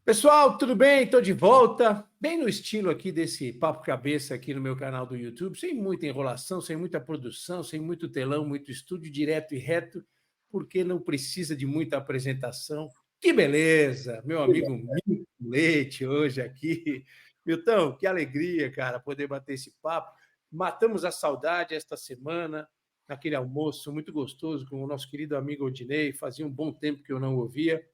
Pessoal, tudo bem? Estou de volta, bem no estilo aqui desse papo cabeça aqui no meu canal do YouTube, sem muita enrolação, sem muita produção, sem muito telão, muito estúdio, direto e reto, porque não precisa de muita apresentação. Que beleza! Meu amigo Milton Leite hoje aqui. Milton, que alegria, cara, poder bater esse papo. Matamos a saudade esta semana, naquele almoço muito gostoso com o nosso querido amigo Odinei, fazia um bom tempo que eu não ouvia.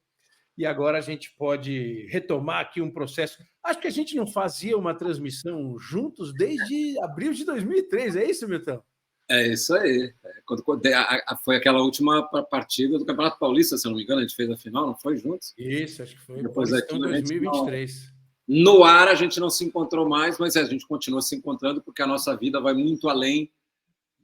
E agora a gente pode retomar aqui um processo. Acho que a gente não fazia uma transmissão juntos desde abril de 2003, é isso, Milton? É isso aí. Foi aquela última partida do Campeonato Paulista, se eu não me engano, a gente fez a final, não foi juntos? Isso, acho que foi. Depois Paulistão daquilo, 2023. No ar a gente não se encontrou mais, mas a gente continua se encontrando porque a nossa vida vai muito além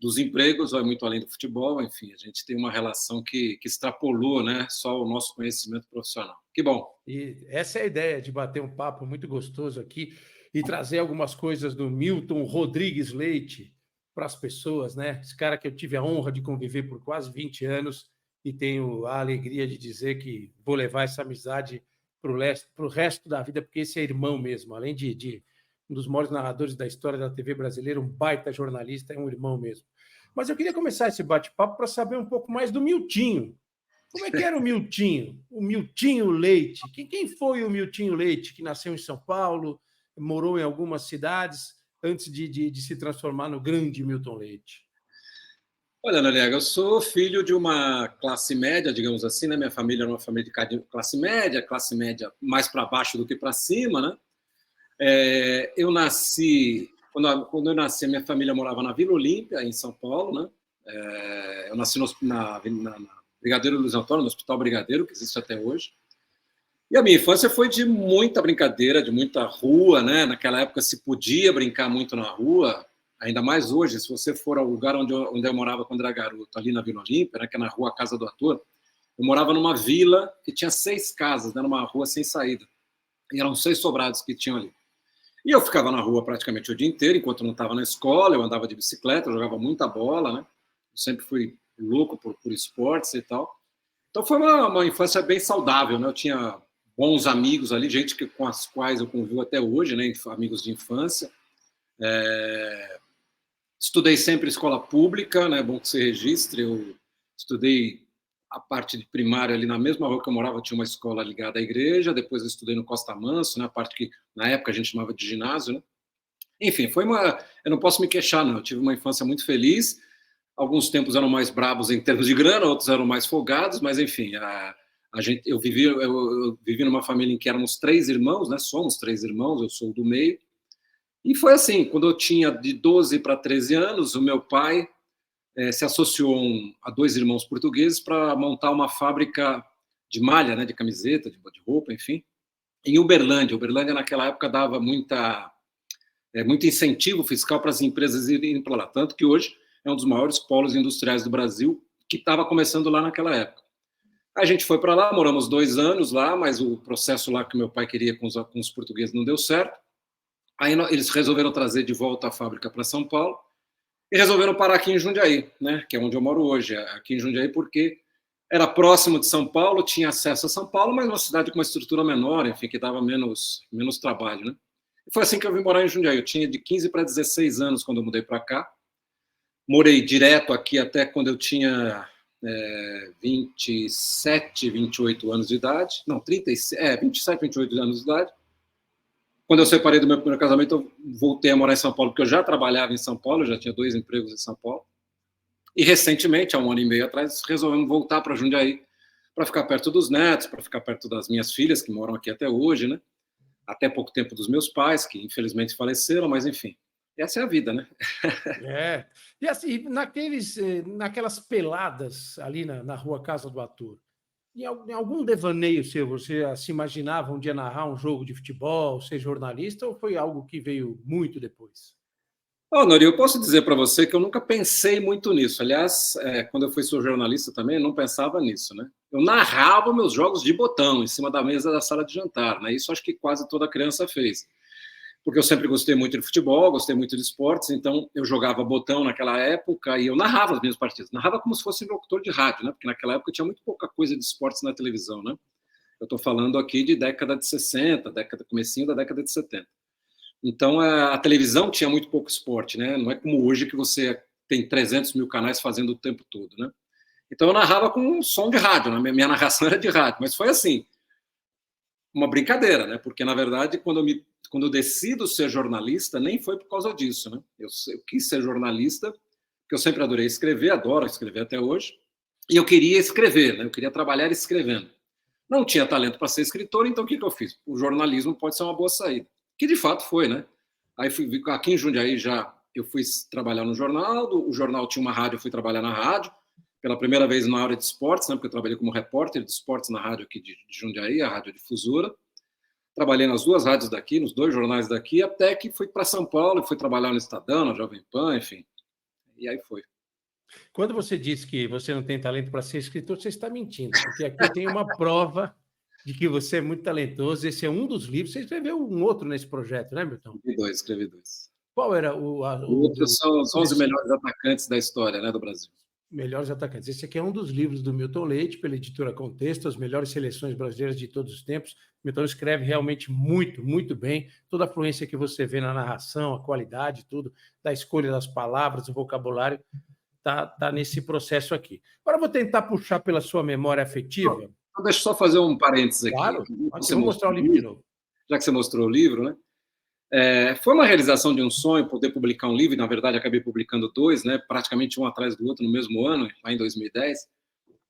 dos empregos, vai muito além do futebol, enfim, a gente tem uma relação que extrapolou, né, só o nosso conhecimento profissional. Que bom. E essa é a ideia de bater um papo muito gostoso aqui e trazer algumas coisas do Milton Rodrigues Leite para as pessoas, né? Esse cara que eu tive a honra de conviver por quase 20 anos e tenho a alegria de dizer que vou levar essa amizade para o resto da vida, porque esse é irmão mesmo, além de um dos maiores narradores da história da TV brasileira, um baita jornalista, é um irmão mesmo. Mas eu queria começar esse bate-papo para saber um pouco mais do Miltinho. Como é que era o Miltinho? O Miltinho Leite. Quem foi o Miltinho Leite, que nasceu em São Paulo, morou em algumas cidades, antes de se transformar no grande Milton Leite? Olha, Noriega, eu sou filho de uma classe média, digamos assim, né? Minha família era uma família de classe média mais para baixo do que para cima, né? Eu nasci, quando eu nasci, a minha família morava na Vila Olímpia, em São Paulo, né? Eu nasci na Brigadeiro Luiz Antônio, no Hospital Brigadeiro, que existe até hoje. E a minha infância foi de muita brincadeira, de muita rua, né? Naquela época se podia brincar muito na rua, ainda mais hoje, se você for ao lugar onde eu morava quando era garoto, ali na Vila Olímpia, né? Que é na rua Casa do Ator, eu morava numa vila que tinha 6 casas, né? Numa rua sem saída. E eram 6 sobrados que tinham ali. E eu ficava na rua praticamente o dia inteiro, enquanto não estava na escola, eu andava de bicicleta, eu jogava muita bola, né? Eu sempre fui louco por esportes e tal. Então foi uma infância bem saudável, né? Eu tinha bons amigos ali, gente com as quais eu convivo até hoje, né? Amigos de infância. Estudei sempre escola pública, né? É bom que você registre. Eu estudei a parte de primária ali na mesma rua que eu morava, tinha uma escola ligada à igreja. Depois eu estudei no Costa Manso, né? A parte que na época a gente chamava de ginásio, né? Enfim, eu não posso me queixar, não. Eu tive uma infância muito feliz. Alguns tempos eram mais bravos em termos de grana, outros eram mais folgados, mas enfim, eu vivi numa família em que éramos 3 irmãos, né? Somos 3 irmãos, eu sou do meio. E foi assim, quando eu tinha de 12 para 13 anos, o meu pai se associou a 2 irmãos portugueses para montar uma fábrica de malha, né? De camiseta, de roupa, enfim, em Uberlândia. Uberlândia naquela época dava muito incentivo fiscal para as empresas irem para lá, tanto que hoje é um dos maiores polos industriais do Brasil, que estava começando lá naquela época. A gente foi para lá, moramos 2 anos lá, mas o processo lá que meu pai queria com os portugueses não deu certo. Aí eles resolveram trazer de volta a fábrica para São Paulo e resolveram parar aqui em Jundiaí, né, que é onde eu moro hoje, aqui em Jundiaí, porque era próximo de São Paulo, tinha acesso a São Paulo, mas uma cidade com uma estrutura menor, enfim, que dava menos trabalho, né? E foi assim que eu vim morar em Jundiaí. Eu tinha de 15 para 16 anos quando eu mudei para cá. Morei direto aqui até quando eu tinha 27, 28 anos de idade. Não, 27, 28 anos de idade. Quando eu separei do meu primeiro casamento, eu voltei a morar em São Paulo, porque eu já trabalhava em São Paulo, eu já tinha 2 empregos em São Paulo. E recentemente, há 1 ano e meio atrás, resolvemos voltar para Jundiaí, para ficar perto dos netos, para ficar perto das minhas filhas, que moram aqui até hoje, né? Até pouco tempo dos meus pais, que infelizmente faleceram, mas enfim, essa é a vida, né? E assim, naquelas peladas ali na rua Casa do Ator, em algum devaneio seu, você se imaginava um dia narrar um jogo de futebol, ser jornalista, ou foi algo que veio muito depois? Nori, eu posso dizer para você que eu nunca pensei muito nisso. Aliás, quando eu fui jornalista também, eu não pensava nisso, né? Eu narrava meus jogos de botão em cima da mesa da sala de jantar, né? Isso acho que quase toda criança fez. Porque eu sempre gostei muito de futebol, gostei muito de esportes, então eu jogava botão naquela época e eu narrava as minhas partidas. Narrava como se fosse um locutor de rádio, né? Porque naquela época tinha muito pouca coisa de esportes na televisão, né? Eu estou falando aqui de década de 60, comecinho da década de 70. Então, a televisão tinha muito pouco esporte, né? Não é como hoje que você tem 300 mil canais fazendo o tempo todo, né? Então, eu narrava com um som de rádio, né? Minha narração era de rádio, mas foi assim, uma brincadeira, né? Porque, na verdade, quando eu decido ser jornalista, nem foi por causa disso, né? Eu quis ser jornalista, porque eu sempre adorei escrever, adoro escrever até hoje, e eu queria escrever, né? Eu queria trabalhar escrevendo. Não tinha talento para ser escritor, então o que eu fiz? O jornalismo pode ser uma boa saída. Que de fato foi, né? Aí aqui em Jundiaí eu fui trabalhar no jornal, o jornal tinha uma rádio, eu fui trabalhar na rádio, pela primeira vez na área de esportes, né? Porque eu trabalhei como repórter de esportes na rádio aqui de Jundiaí, a Rádio Difusora. Trabalhei nas 2 rádios daqui, nos 2 jornais daqui, até que fui para São Paulo, fui trabalhar no Estadão, na Jovem Pan, enfim. E aí foi. Quando você disse que você não tem talento para ser escritor, você está mentindo, porque aqui eu tenho uma prova de que você é muito talentoso. Esse é um dos livros. Você escreveu um outro nesse projeto, né, Milton? Escrevi 2. Qual era o outro são os 11 melhores atacantes da história, né, do Brasil. Melhores atacantes. Esse aqui é um dos livros do Milton Leite, pela editora Contexto, as melhores seleções brasileiras de todos os tempos. Milton escreve realmente muito, muito bem. Toda a fluência que você vê na narração, a qualidade, tudo, da escolha das palavras, o vocabulário, tá nesse processo aqui. Agora eu vou tentar puxar pela sua memória afetiva. Então, deixa eu só fazer um parênteses aqui. Claro, eu vou mostrar o livro de novo. Já que você mostrou o livro, né? Foi uma realização de um sonho poder publicar um livro, e na verdade acabei publicando 2, né, praticamente um atrás do outro no mesmo ano, lá em 2010.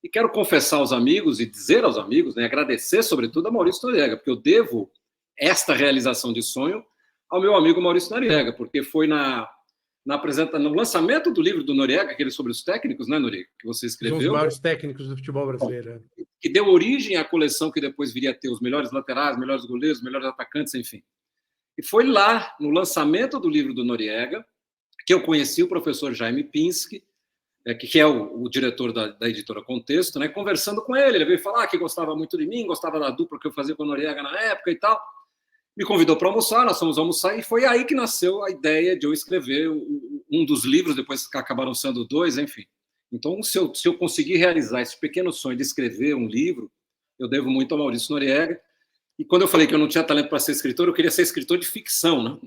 E quero confessar aos amigos e dizer aos amigos, né, agradecer sobretudo a Maurício Noriega, porque eu devo esta realização de sonho ao meu amigo Maurício Noriega, porque foi no lançamento do livro do Noriega, aquele sobre os técnicos, né, Noriega, que você escreveu. Os maiores técnicos do futebol brasileiro. Que deu origem à coleção que depois viria a ter os melhores laterais, melhores goleiros, melhores atacantes, enfim. E foi lá, no lançamento do livro do Noriega, que eu conheci o professor Jaime Pinsky, que é o diretor da editora Contexto, né, conversando com ele. Ele veio falar que gostava muito de mim, gostava da dupla que eu fazia com o Noriega na época e tal. Me convidou para almoçar, nós fomos almoçar, e foi aí que nasceu a ideia de eu escrever um dos livros, depois acabaram sendo 2, enfim. Então, se eu conseguir realizar esse pequeno sonho de escrever um livro, eu devo muito ao Maurício Noriega. E quando eu falei que eu não tinha talento para ser escritor, eu queria ser escritor de ficção, né?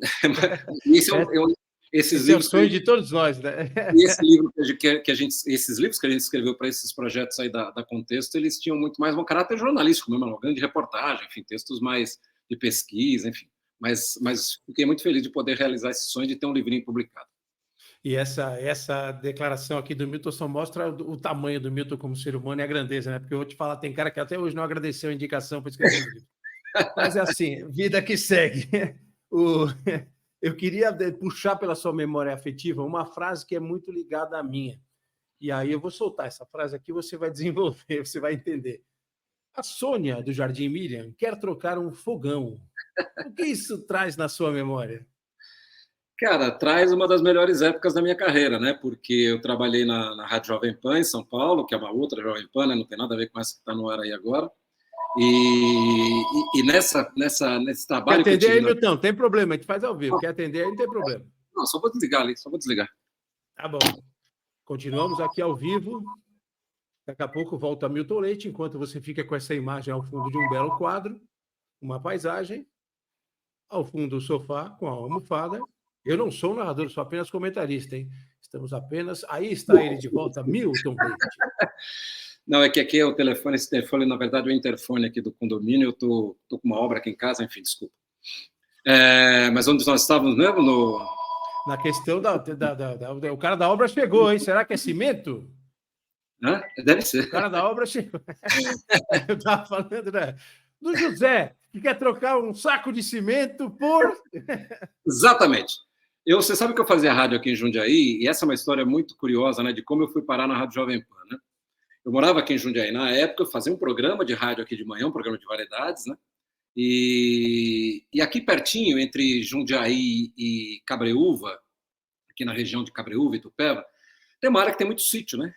Esse é o sonho de todos nós, né? E esse livro esses livros que a gente escreveu para esses projetos aí da Contexto, eles tinham muito mais um caráter jornalístico, mesmo, uma grande reportagem, enfim, textos mais de pesquisa, enfim. Mas fiquei muito feliz de poder realizar esse sonho de ter um livrinho publicado. E essa declaração aqui do Milton só mostra o tamanho do Milton como ser humano e a grandeza, né? Porque eu vou te falar, tem cara que até hoje não agradeceu a indicação para escrever o livro. Mas é assim, vida que segue. Eu queria puxar pela sua memória afetiva uma frase que é muito ligada à minha. E aí eu vou soltar essa frase aqui, você vai desenvolver, você vai entender. A Sônia, do Jardim Miriam, quer trocar um fogão. O que isso traz na sua memória? Cara, traz uma das melhores épocas da minha carreira, né? Porque eu trabalhei na Rádio Jovem Pan, em São Paulo, que é uma outra Jovem Pan, né? Não tem nada a ver com essa que está no ar aí agora. E nesse trabalho. Quer atender aí, Milton? Tem problema, a gente faz ao vivo. Quer atender aí, não tem problema. Não, só vou desligar ali, só vou desligar. Tá bom. Continuamos aqui ao vivo. Daqui a pouco volta Milton Leite, enquanto você fica com essa imagem ao fundo de um belo quadro, uma paisagem, ao fundo o sofá com a almofada. Eu não sou narrador, sou apenas comentarista, hein? Estamos apenas... Aí está ele de volta, Milton Leite. Não, é que aqui é o telefone, esse telefone, na verdade, é o interfone aqui do condomínio. Eu tô com uma obra aqui em casa, enfim, desculpa. Mas onde nós estávamos mesmo? Na questão o cara da obra chegou, hein? Será que é cimento? Deve ser. O cara da obra chegou. Eu estava falando, né? Do José, que quer trocar um saco de cimento por... Exatamente. Você sabe que eu fazia rádio aqui em Jundiaí, e essa é uma história muito curiosa, né, de como eu fui parar na Rádio Jovem Pan, né? Eu morava aqui em Jundiaí na época, eu fazia um programa de rádio aqui de manhã, um programa de variedades, né? E aqui pertinho, entre Jundiaí e Cabreúva, aqui na região de Cabreúva e Itupeva, tem uma área que tem muito sítio, né?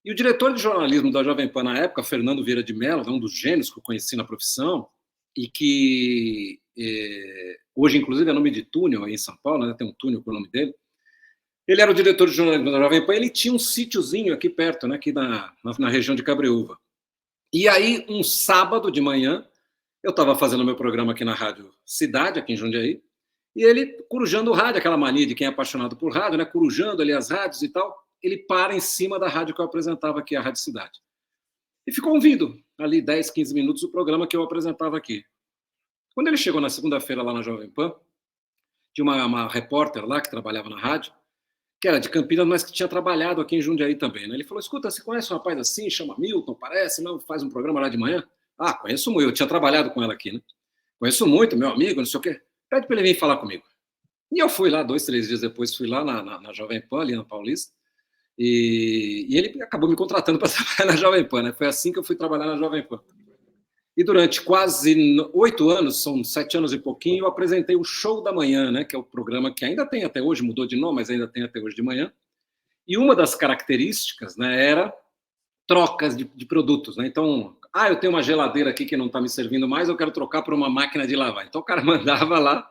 E o diretor de jornalismo da Jovem Pan na época, Fernando Vieira de Mello, um dos gênios que eu conheci na profissão, e que hoje, inclusive, é nome de túnel aí em São Paulo, né? Tem um túnel com o nome dele. Ele era o diretor de jornalismo da Jovem Pan, ele tinha um sítiozinho aqui perto, né? Aqui na região de Cabreúva. E aí, um sábado de manhã, eu estava fazendo meu programa aqui na Rádio Cidade, aqui em Jundiaí, e ele, corujando o rádio, aquela mania de quem é apaixonado por rádio, né, corujando ali as rádios e tal, ele para em cima da rádio que eu apresentava aqui, a Rádio Cidade. E ficou ouvindo, ali 10, 15 minutos, o programa que eu apresentava aqui. Quando ele chegou na segunda-feira lá na Jovem Pan, tinha uma repórter lá que trabalhava na rádio, que era de Campinas, mas que tinha trabalhado aqui em Jundiaí também. Né? Ele falou, escuta, você conhece um rapaz assim, chama Milton, parece, não faz um programa lá de manhã? Ah, conheço muito, eu tinha trabalhado com ela aqui, né? Conheço muito, meu amigo, não sei o quê. Pede para ele vir falar comigo. E eu fui lá, 2, 3 dias depois, fui lá na Jovem Pan, ali na Paulista, e ele acabou me contratando para trabalhar na Jovem Pan, né? Foi assim que eu fui trabalhar na Jovem Pan. E durante quase 8 anos, são 7 anos e pouquinho, eu apresentei o Show da Manhã, né? Que é o programa que ainda tem até hoje, mudou de nome, mas ainda tem até hoje de manhã. E uma das características, né, era trocas de produtos, né? Então, eu tenho uma geladeira aqui que não está me servindo mais, eu quero trocar por uma máquina de lavar. Então o cara mandava lá,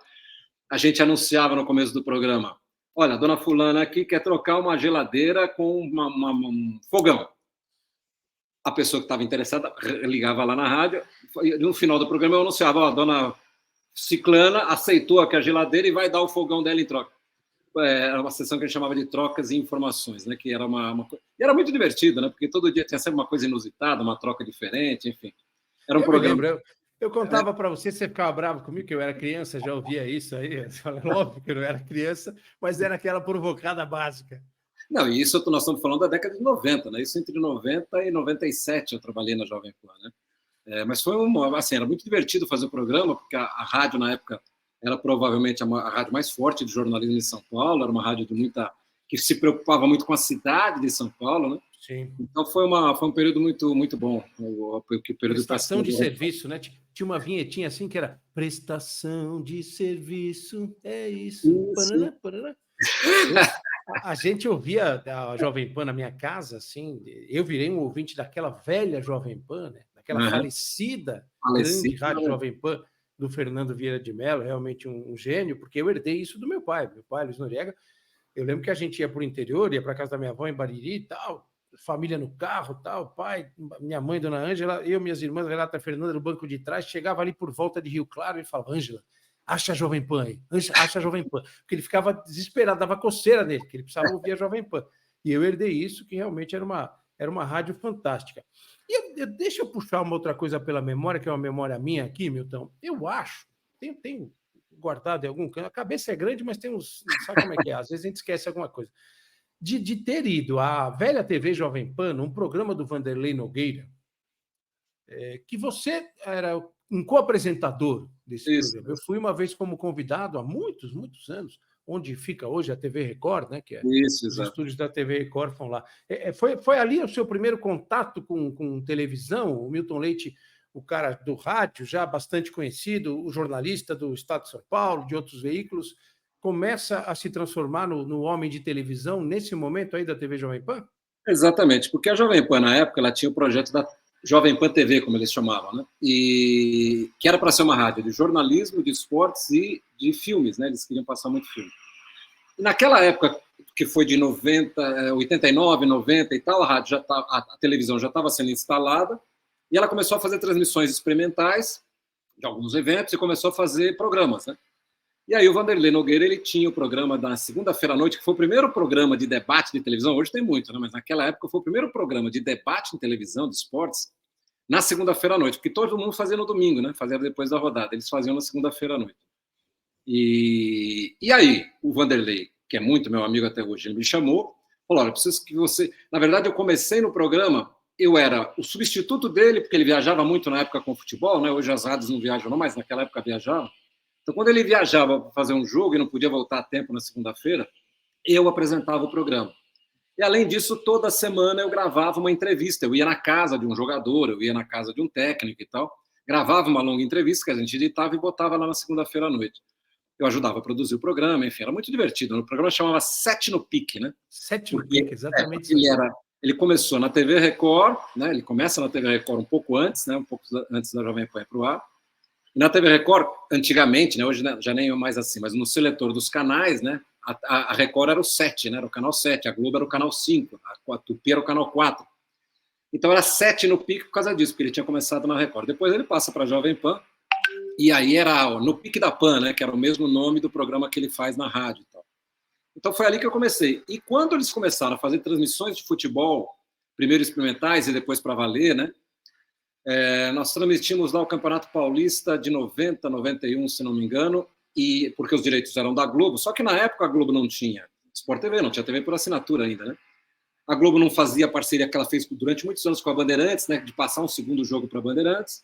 a gente anunciava no começo do programa, olha, a dona fulana aqui quer trocar uma geladeira com um fogão. A pessoa que estava interessada ligava lá na rádio, e no final do programa eu anunciava, a dona Ciclana aceitou aqui a geladeira e vai dar o fogão dela em troca. Era uma sessão que a gente chamava de trocas e informações, né? Que era uma coisa... E era muito divertido, né? Porque todo dia tinha sempre uma coisa inusitada, uma troca diferente, enfim. Era um programa. Me lembro, eu contava para você ficava bravo comigo, que eu era criança, já ouvia isso aí. Óbvio que eu não era criança, mas era aquela provocada básica. Não, e isso nós estamos falando da década de 90, né? Isso entre 90 e 97 eu trabalhei na Jovem Pan, né? Mas foi assim, era muito divertido fazer o programa, porque a rádio na época era provavelmente a rádio mais forte de jornalismo de São Paulo, era uma rádio que se preocupava muito com a cidade de São Paulo, né? Sim. Então foi um período muito, muito bom. Prestação de serviço, né? Tinha uma vinhetinha assim que era prestação de serviço, é isso. Paraná, paraná. A gente ouvia a Jovem Pan na minha casa, assim, eu virei um ouvinte daquela velha Jovem Pan, né? Daquela falecida grande rádio Jovem Pan, do Fernando Vieira de Mello, realmente um gênio, porque eu herdei isso do meu pai, Luiz Noriega. Eu lembro que a gente ia para o interior, ia para casa da minha avó em Bariri e tal, família no carro, tal, pai, minha mãe, dona Ângela, eu, minhas irmãs, Renata e Fernanda, no banco de trás, chegava ali por volta de Rio Claro e falava, Ângela, acha a Jovem Pan aí, acha a Jovem Pan, porque ele ficava desesperado, dava coceira nele, que ele precisava ouvir a Jovem Pan. E eu herdei isso, que realmente era uma rádio fantástica. E deixa eu puxar uma outra coisa pela memória, que é uma memória minha aqui, Milton. Eu acho, tenho guardado em algum canto, a cabeça é grande, mas tem uns, sabe como é que é? Às vezes a gente esquece alguma coisa. De ter ido à velha TV Jovem Pan, um programa do Vanderlei Nogueira, que você era um co-apresentador desse programa. Eu fui uma vez como convidado há muitos, muitos anos, onde fica hoje a TV Record, né? Que é os estúdios da TV Record foram lá. Foi ali o seu primeiro contato com televisão? O Milton Leite, o cara do rádio, já bastante conhecido, o jornalista do Estado de São Paulo, de outros veículos, começa a se transformar no homem de televisão nesse momento aí da TV Jovem Pan? Exatamente, porque a Jovem Pan, na época, ela tinha o projeto da Jovem Pan TV, como eles chamavam, né? E que era para ser uma rádio de jornalismo, de esportes e de filmes, né? Eles queriam passar muito filme. E naquela época, que foi de 89, 90 e tal, a televisão já estava sendo instalada e ela começou a fazer transmissões experimentais de alguns eventos e começou a fazer programas, né? E aí o Vanderlei Nogueira, ele tinha o programa da segunda-feira à noite, que foi o primeiro programa de debate de televisão, hoje tem muito, né? Mas naquela época foi o primeiro programa de debate em televisão, de esportes, na segunda-feira à noite, porque todo mundo fazia no domingo, né? Fazia depois da rodada, eles faziam na segunda-feira à noite. E aí o Vanderlei, que é muito meu amigo até hoje, ele me chamou, falou, olha, eu preciso que você... Na verdade, eu comecei no programa, eu era o substituto dele, porque ele viajava muito na época com futebol, né? Hoje as rádios não viajam não, mas naquela época viajava. Então, quando ele viajava para fazer um jogo e não podia voltar a tempo na segunda-feira, eu apresentava o programa. E, além disso, toda semana eu gravava uma entrevista. Eu ia na casa de um jogador, eu ia na casa de um técnico e tal, gravava uma longa entrevista que a gente editava e botava lá na segunda-feira à noite. Eu ajudava a produzir o programa, enfim, era muito divertido. O programa chamava Sete no Pique, né? Sete no Pique, exatamente. Ele começou na TV Record, né? Ele começa na TV Record um pouco antes, né? Um pouco antes da Jovem Pan ir para o ar. E na TV Record, antigamente, né, hoje já nem é mais assim, mas no seletor dos canais, né, a Record era o 7, né, era o canal 7, a Globo era o canal 5, a Tupi era o canal 4. Então era 7 no pique por causa disso, porque ele tinha começado na Record. Depois ele passa para a Jovem Pan, e aí era no pique da Pan, né, que era o mesmo nome do programa que ele faz na rádio. Então foi ali que eu comecei. E quando eles começaram a fazer transmissões de futebol, primeiro experimentais e depois para valer, né, nós transmitimos lá o Campeonato Paulista de 90, 91, se não me engano, e porque os direitos eram da Globo, só que na época a Globo não tinha Sport TV, não tinha TV por assinatura ainda, né? A Globo não fazia a parceria que ela fez durante muitos anos com a Bandeirantes, né, de passar um segundo jogo para a Bandeirantes.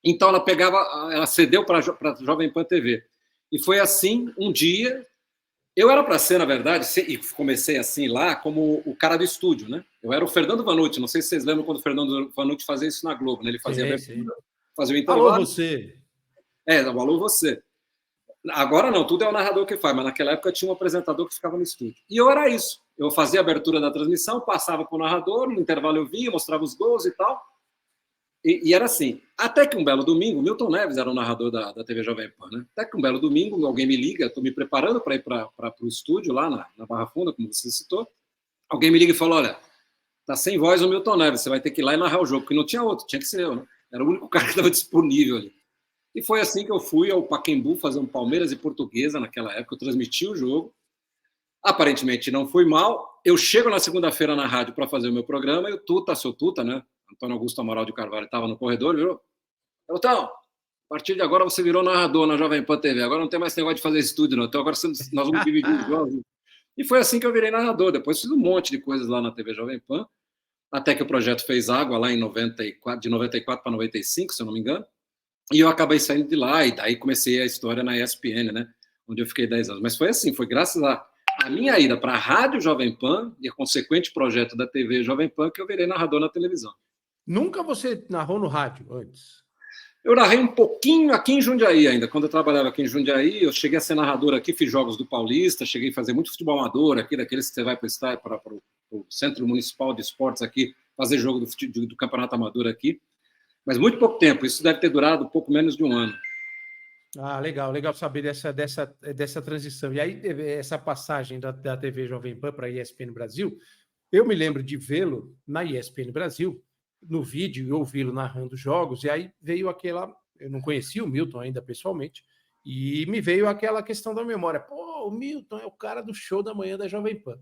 Então ela cedeu para a Jovem Pan TV. E foi assim, um dia, eu era para ser, na verdade, e comecei assim lá, como o cara do estúdio, né? Eu era o Fernando Vanucci, não sei se vocês lembram quando o Fernando Vanucci fazia isso na Globo, né? Ele fazia, fazia o intervalo. Alô, você! O alô, você. Agora não, tudo é o narrador que faz, mas naquela época tinha um apresentador que ficava no estúdio. E eu era isso. Eu fazia a abertura da transmissão, passava para o narrador, no intervalo eu vinha, mostrava os gols e tal. E era assim. Até que um belo domingo, o Milton Neves era o narrador da TV Jovem Pan, né? Até que um belo domingo, alguém me liga, estou me preparando para ir para o estúdio lá na Barra Funda, como você citou. Alguém me liga e falou: olha, tá sem voz o Milton Neves, você vai ter que ir lá e narrar o jogo, porque não tinha outro, tinha que ser eu, né? Era o único cara que estava disponível ali. E foi assim que eu fui ao Pacaembu fazer um Palmeiras e Portuguesa naquela época. Eu transmiti o jogo. Aparentemente não foi mal. Eu chego na segunda-feira na rádio para fazer o meu programa e o Tuta, seu Tuta, né? Antônio Augusto Amaral de Carvalho, estava no corredor, virou: então, a partir de agora você virou narrador na Jovem Pan TV. Agora não tem mais negócio de fazer estúdio, não. Então agora nós vamos dividir os jogos. E foi assim que eu virei narrador. Depois fiz um monte de coisas lá na TV Jovem Pan, até que o projeto fez água lá em 94, de 94 para 95, se eu não me engano. E eu acabei saindo de lá, e daí comecei a história na ESPN, né? Onde eu fiquei 10 anos. Mas foi assim, foi graças à minha ida para a Rádio Jovem Pan e a consequente projeto da TV Jovem Pan que eu virei narrador na televisão. Nunca você narrou no rádio antes? Eu narrei um pouquinho aqui em Jundiaí ainda. Quando eu trabalhava aqui em Jundiaí, eu cheguei a ser narrador aqui, fiz jogos do Paulista, cheguei a fazer muito futebol amador aqui, daqueles que você vai para o Centro Municipal de Esportes aqui, fazer jogo do Campeonato Amador aqui. Mas muito pouco tempo, isso deve ter durado pouco menos de um ano. Ah, legal saber dessa transição. E aí, essa passagem da TV Jovem Pan para a ESPN Brasil, eu me lembro de vê-lo na ESPN Brasil, no vídeo, e ouvi-lo narrando jogos, e aí veio aquela... Eu não conhecia o Milton ainda pessoalmente, e me veio aquela questão da memória. Pô, o Milton é o cara do show da manhã da Jovem Pan.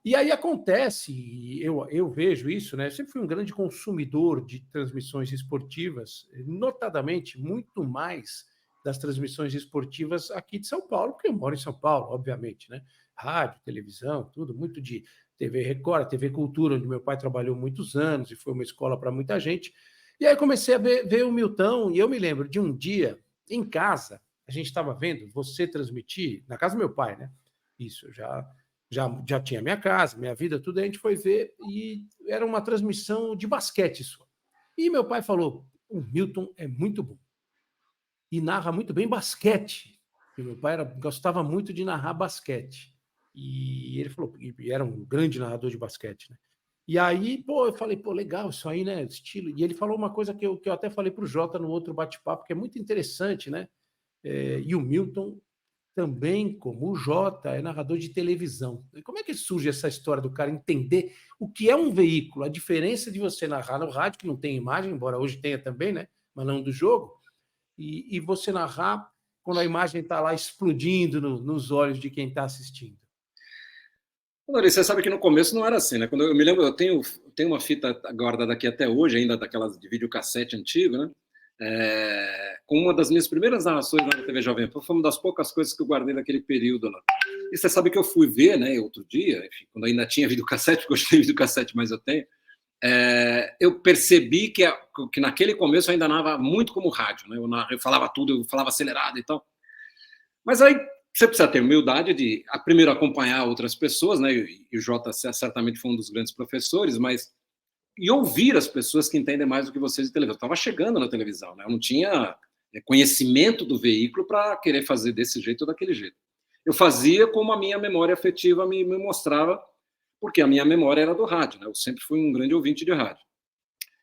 E aí acontece, eu vejo isso, né? Eu sempre fui um grande consumidor de transmissões esportivas, notadamente muito mais das transmissões esportivas aqui de São Paulo, porque eu moro em São Paulo, obviamente, né? Rádio, televisão, tudo, muito de TV Record, TV Cultura, onde meu pai trabalhou muitos anos e foi uma escola para muita gente. E aí comecei a ver o Milton, e eu me lembro de um dia, em casa, a gente estava vendo você transmitir, na casa do meu pai, né? Isso, eu já tinha minha casa, minha vida, tudo, a gente foi ver e era uma transmissão de basquete só. E meu pai falou: o Milton é muito bom e narra muito bem basquete. E meu pai gostava muito de narrar basquete. E ele falou, e era um grande narrador de basquete, né? E aí, eu falei, legal isso aí, né? Estilo. E ele falou uma coisa que eu até falei para o Jota no outro bate-papo, que é muito interessante, né? E o Milton também, como o Jota, é narrador de televisão. E como é que surge essa história do cara entender o que é um veículo, a diferença de você narrar no rádio, que não tem imagem, embora hoje tenha também, né? Mas não do jogo, e você narrar quando a imagem está lá explodindo nos olhos de quem está assistindo. Você sabe que no começo não era assim, né? Quando eu me lembro, eu tenho uma fita guardada aqui até hoje, ainda daquelas de videocassete antigo, né? Com uma das minhas primeiras narrações na TV Jovem Pan, foi uma das poucas coisas que eu guardei naquele período lá. E você sabe que eu fui ver, né, outro dia, enfim, quando ainda tinha videocassete, porque eu tenho videocassete, mas eu tenho, eu percebi que naquele começo eu ainda narrava muito como rádio, né? Eu falava tudo, eu falava acelerado e tal. Mas aí você precisa ter humildade de, primeiro, acompanhar outras pessoas, né? E o Jota certamente foi um dos grandes professores, mas e ouvir as pessoas que entendem mais do que vocês de televisão. Eu estava chegando na televisão, né? Eu não tinha conhecimento do veículo para querer fazer desse jeito ou daquele jeito. Eu fazia como a minha memória afetiva me mostrava, porque a minha memória era do rádio, né? Eu sempre fui um grande ouvinte de rádio.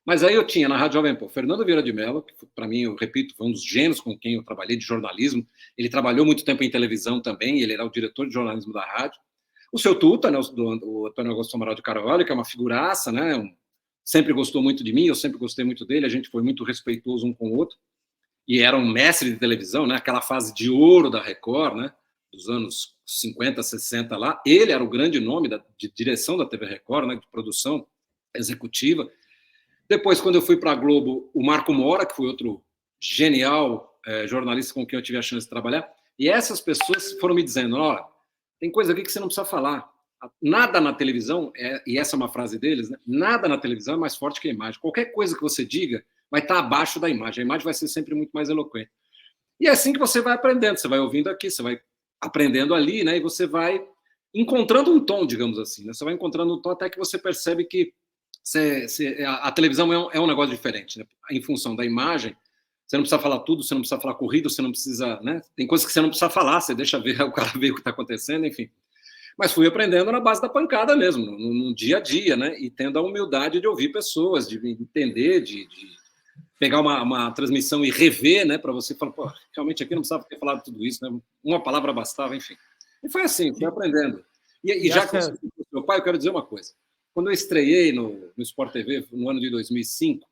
Mas aí eu tinha na Rádio Jovem Pan Fernando Vieira de Mello, que para mim, eu repito, foi um dos gênios com quem eu trabalhei de jornalismo. Ele trabalhou muito tempo em televisão também, ele era o diretor de jornalismo da rádio. O seu Tuta, né, o Antônio Augusto Amaral de Carvalho, que é uma figuraça, né, sempre gostou muito de mim, eu sempre gostei muito dele, a gente foi muito respeitoso um com o outro, e era um mestre de televisão, né? Aquela fase de ouro da Record, né? Dos anos 50, 60 lá. Ele era o grande nome de direção da TV Record, né? De produção executiva. Depois, quando eu fui para a Globo, o Marco Mora, que foi outro genial jornalista com quem eu tive a chance de trabalhar, e essas pessoas foram me dizendo, olha, tem coisa aqui que você não precisa falar. Nada na televisão, e essa é uma frase deles, né? Nada na televisão é mais forte que a imagem. Qualquer coisa que você diga vai estar abaixo da imagem. A imagem vai ser sempre muito mais eloquente. E é assim que você vai aprendendo. Você vai ouvindo aqui, você vai aprendendo ali, né? E você vai encontrando um tom, digamos assim. Né? Você vai encontrando um tom até que você percebe que a televisão é um negócio diferente. Né? Em função da imagem, você não precisa falar tudo, você não precisa falar corrido, você não precisa... Né? Tem coisas que você não precisa falar, você deixa ver o cara ver o que está acontecendo, enfim. Mas fui aprendendo na base da pancada mesmo, no dia a dia, né? E tendo a humildade de ouvir pessoas, de entender, de pegar uma transmissão e rever, né? Para você falar, pô, realmente aqui não precisava ter falado tudo isso, né? Uma palavra bastava, enfim. E foi assim, fui aprendendo. E já que eu sou meu pai, eu quero dizer uma coisa. Quando eu estreiei no Sport TV, no ano de 2005,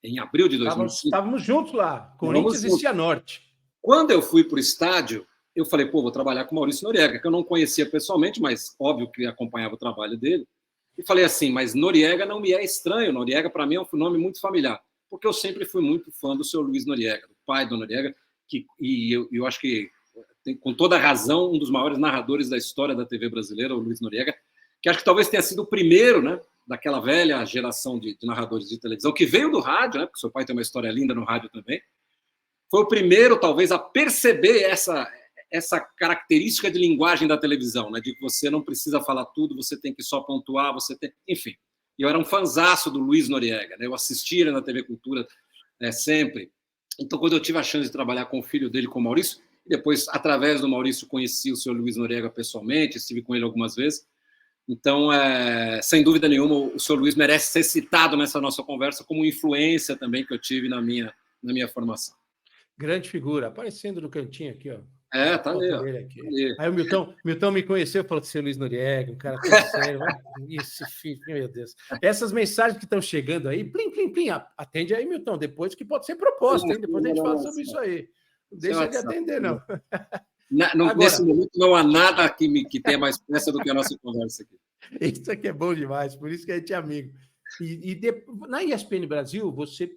em abril de 2005... Estávamos juntos lá, Corinthians e Cianorte. Quando eu fui para o estádio, eu falei, pô, vou trabalhar com o Maurício Noriega, que eu não conhecia pessoalmente, mas óbvio que acompanhava o trabalho dele. E falei assim, mas Noriega não me é estranho, Noriega para mim é um nome muito familiar, porque eu sempre fui muito fã do seu Luiz Noriega, do pai do Noriega, e eu acho que, com toda razão, um dos maiores narradores da história da TV brasileira, o Luiz Noriega, que acho que talvez tenha sido o primeiro, né, daquela velha geração de narradores de televisão, que veio do rádio, né, porque seu pai tem uma história linda no rádio também, foi o primeiro, talvez, a perceber essa característica de linguagem da televisão, né? De que você não precisa falar tudo, você tem que só pontuar, enfim. E eu era um fanzaço do Luiz Noriega, né? Eu assistia ele na TV Cultura sempre. Então, quando eu tive a chance de trabalhar com o filho dele, com o Maurício, e depois, através do Maurício, conheci o seu Luiz Noriega pessoalmente, estive com ele algumas vezes. Então, sem dúvida nenhuma, o seu Luiz merece ser citado nessa nossa conversa como influência também que eu tive na minha formação. Grande figura, aparecendo no cantinho aqui, ó. Tá ali, ó. Aqui. Aí o Milton me conheceu e falou que seu Luiz Noriega, um cara tão sério. Isso, filho, meu Deus. Essas mensagens que estão chegando aí, plim, plim, plim, atende aí, Milton, depois que pode ser proposta, hein? Depois a gente fala sobre isso aí. Não deixa de atender, não. Agora, nesse momento não há nada que tenha mais pressa do que a nossa conversa aqui. Isso aqui é bom demais, por isso que a gente é amigo. Na ESPN Brasil, você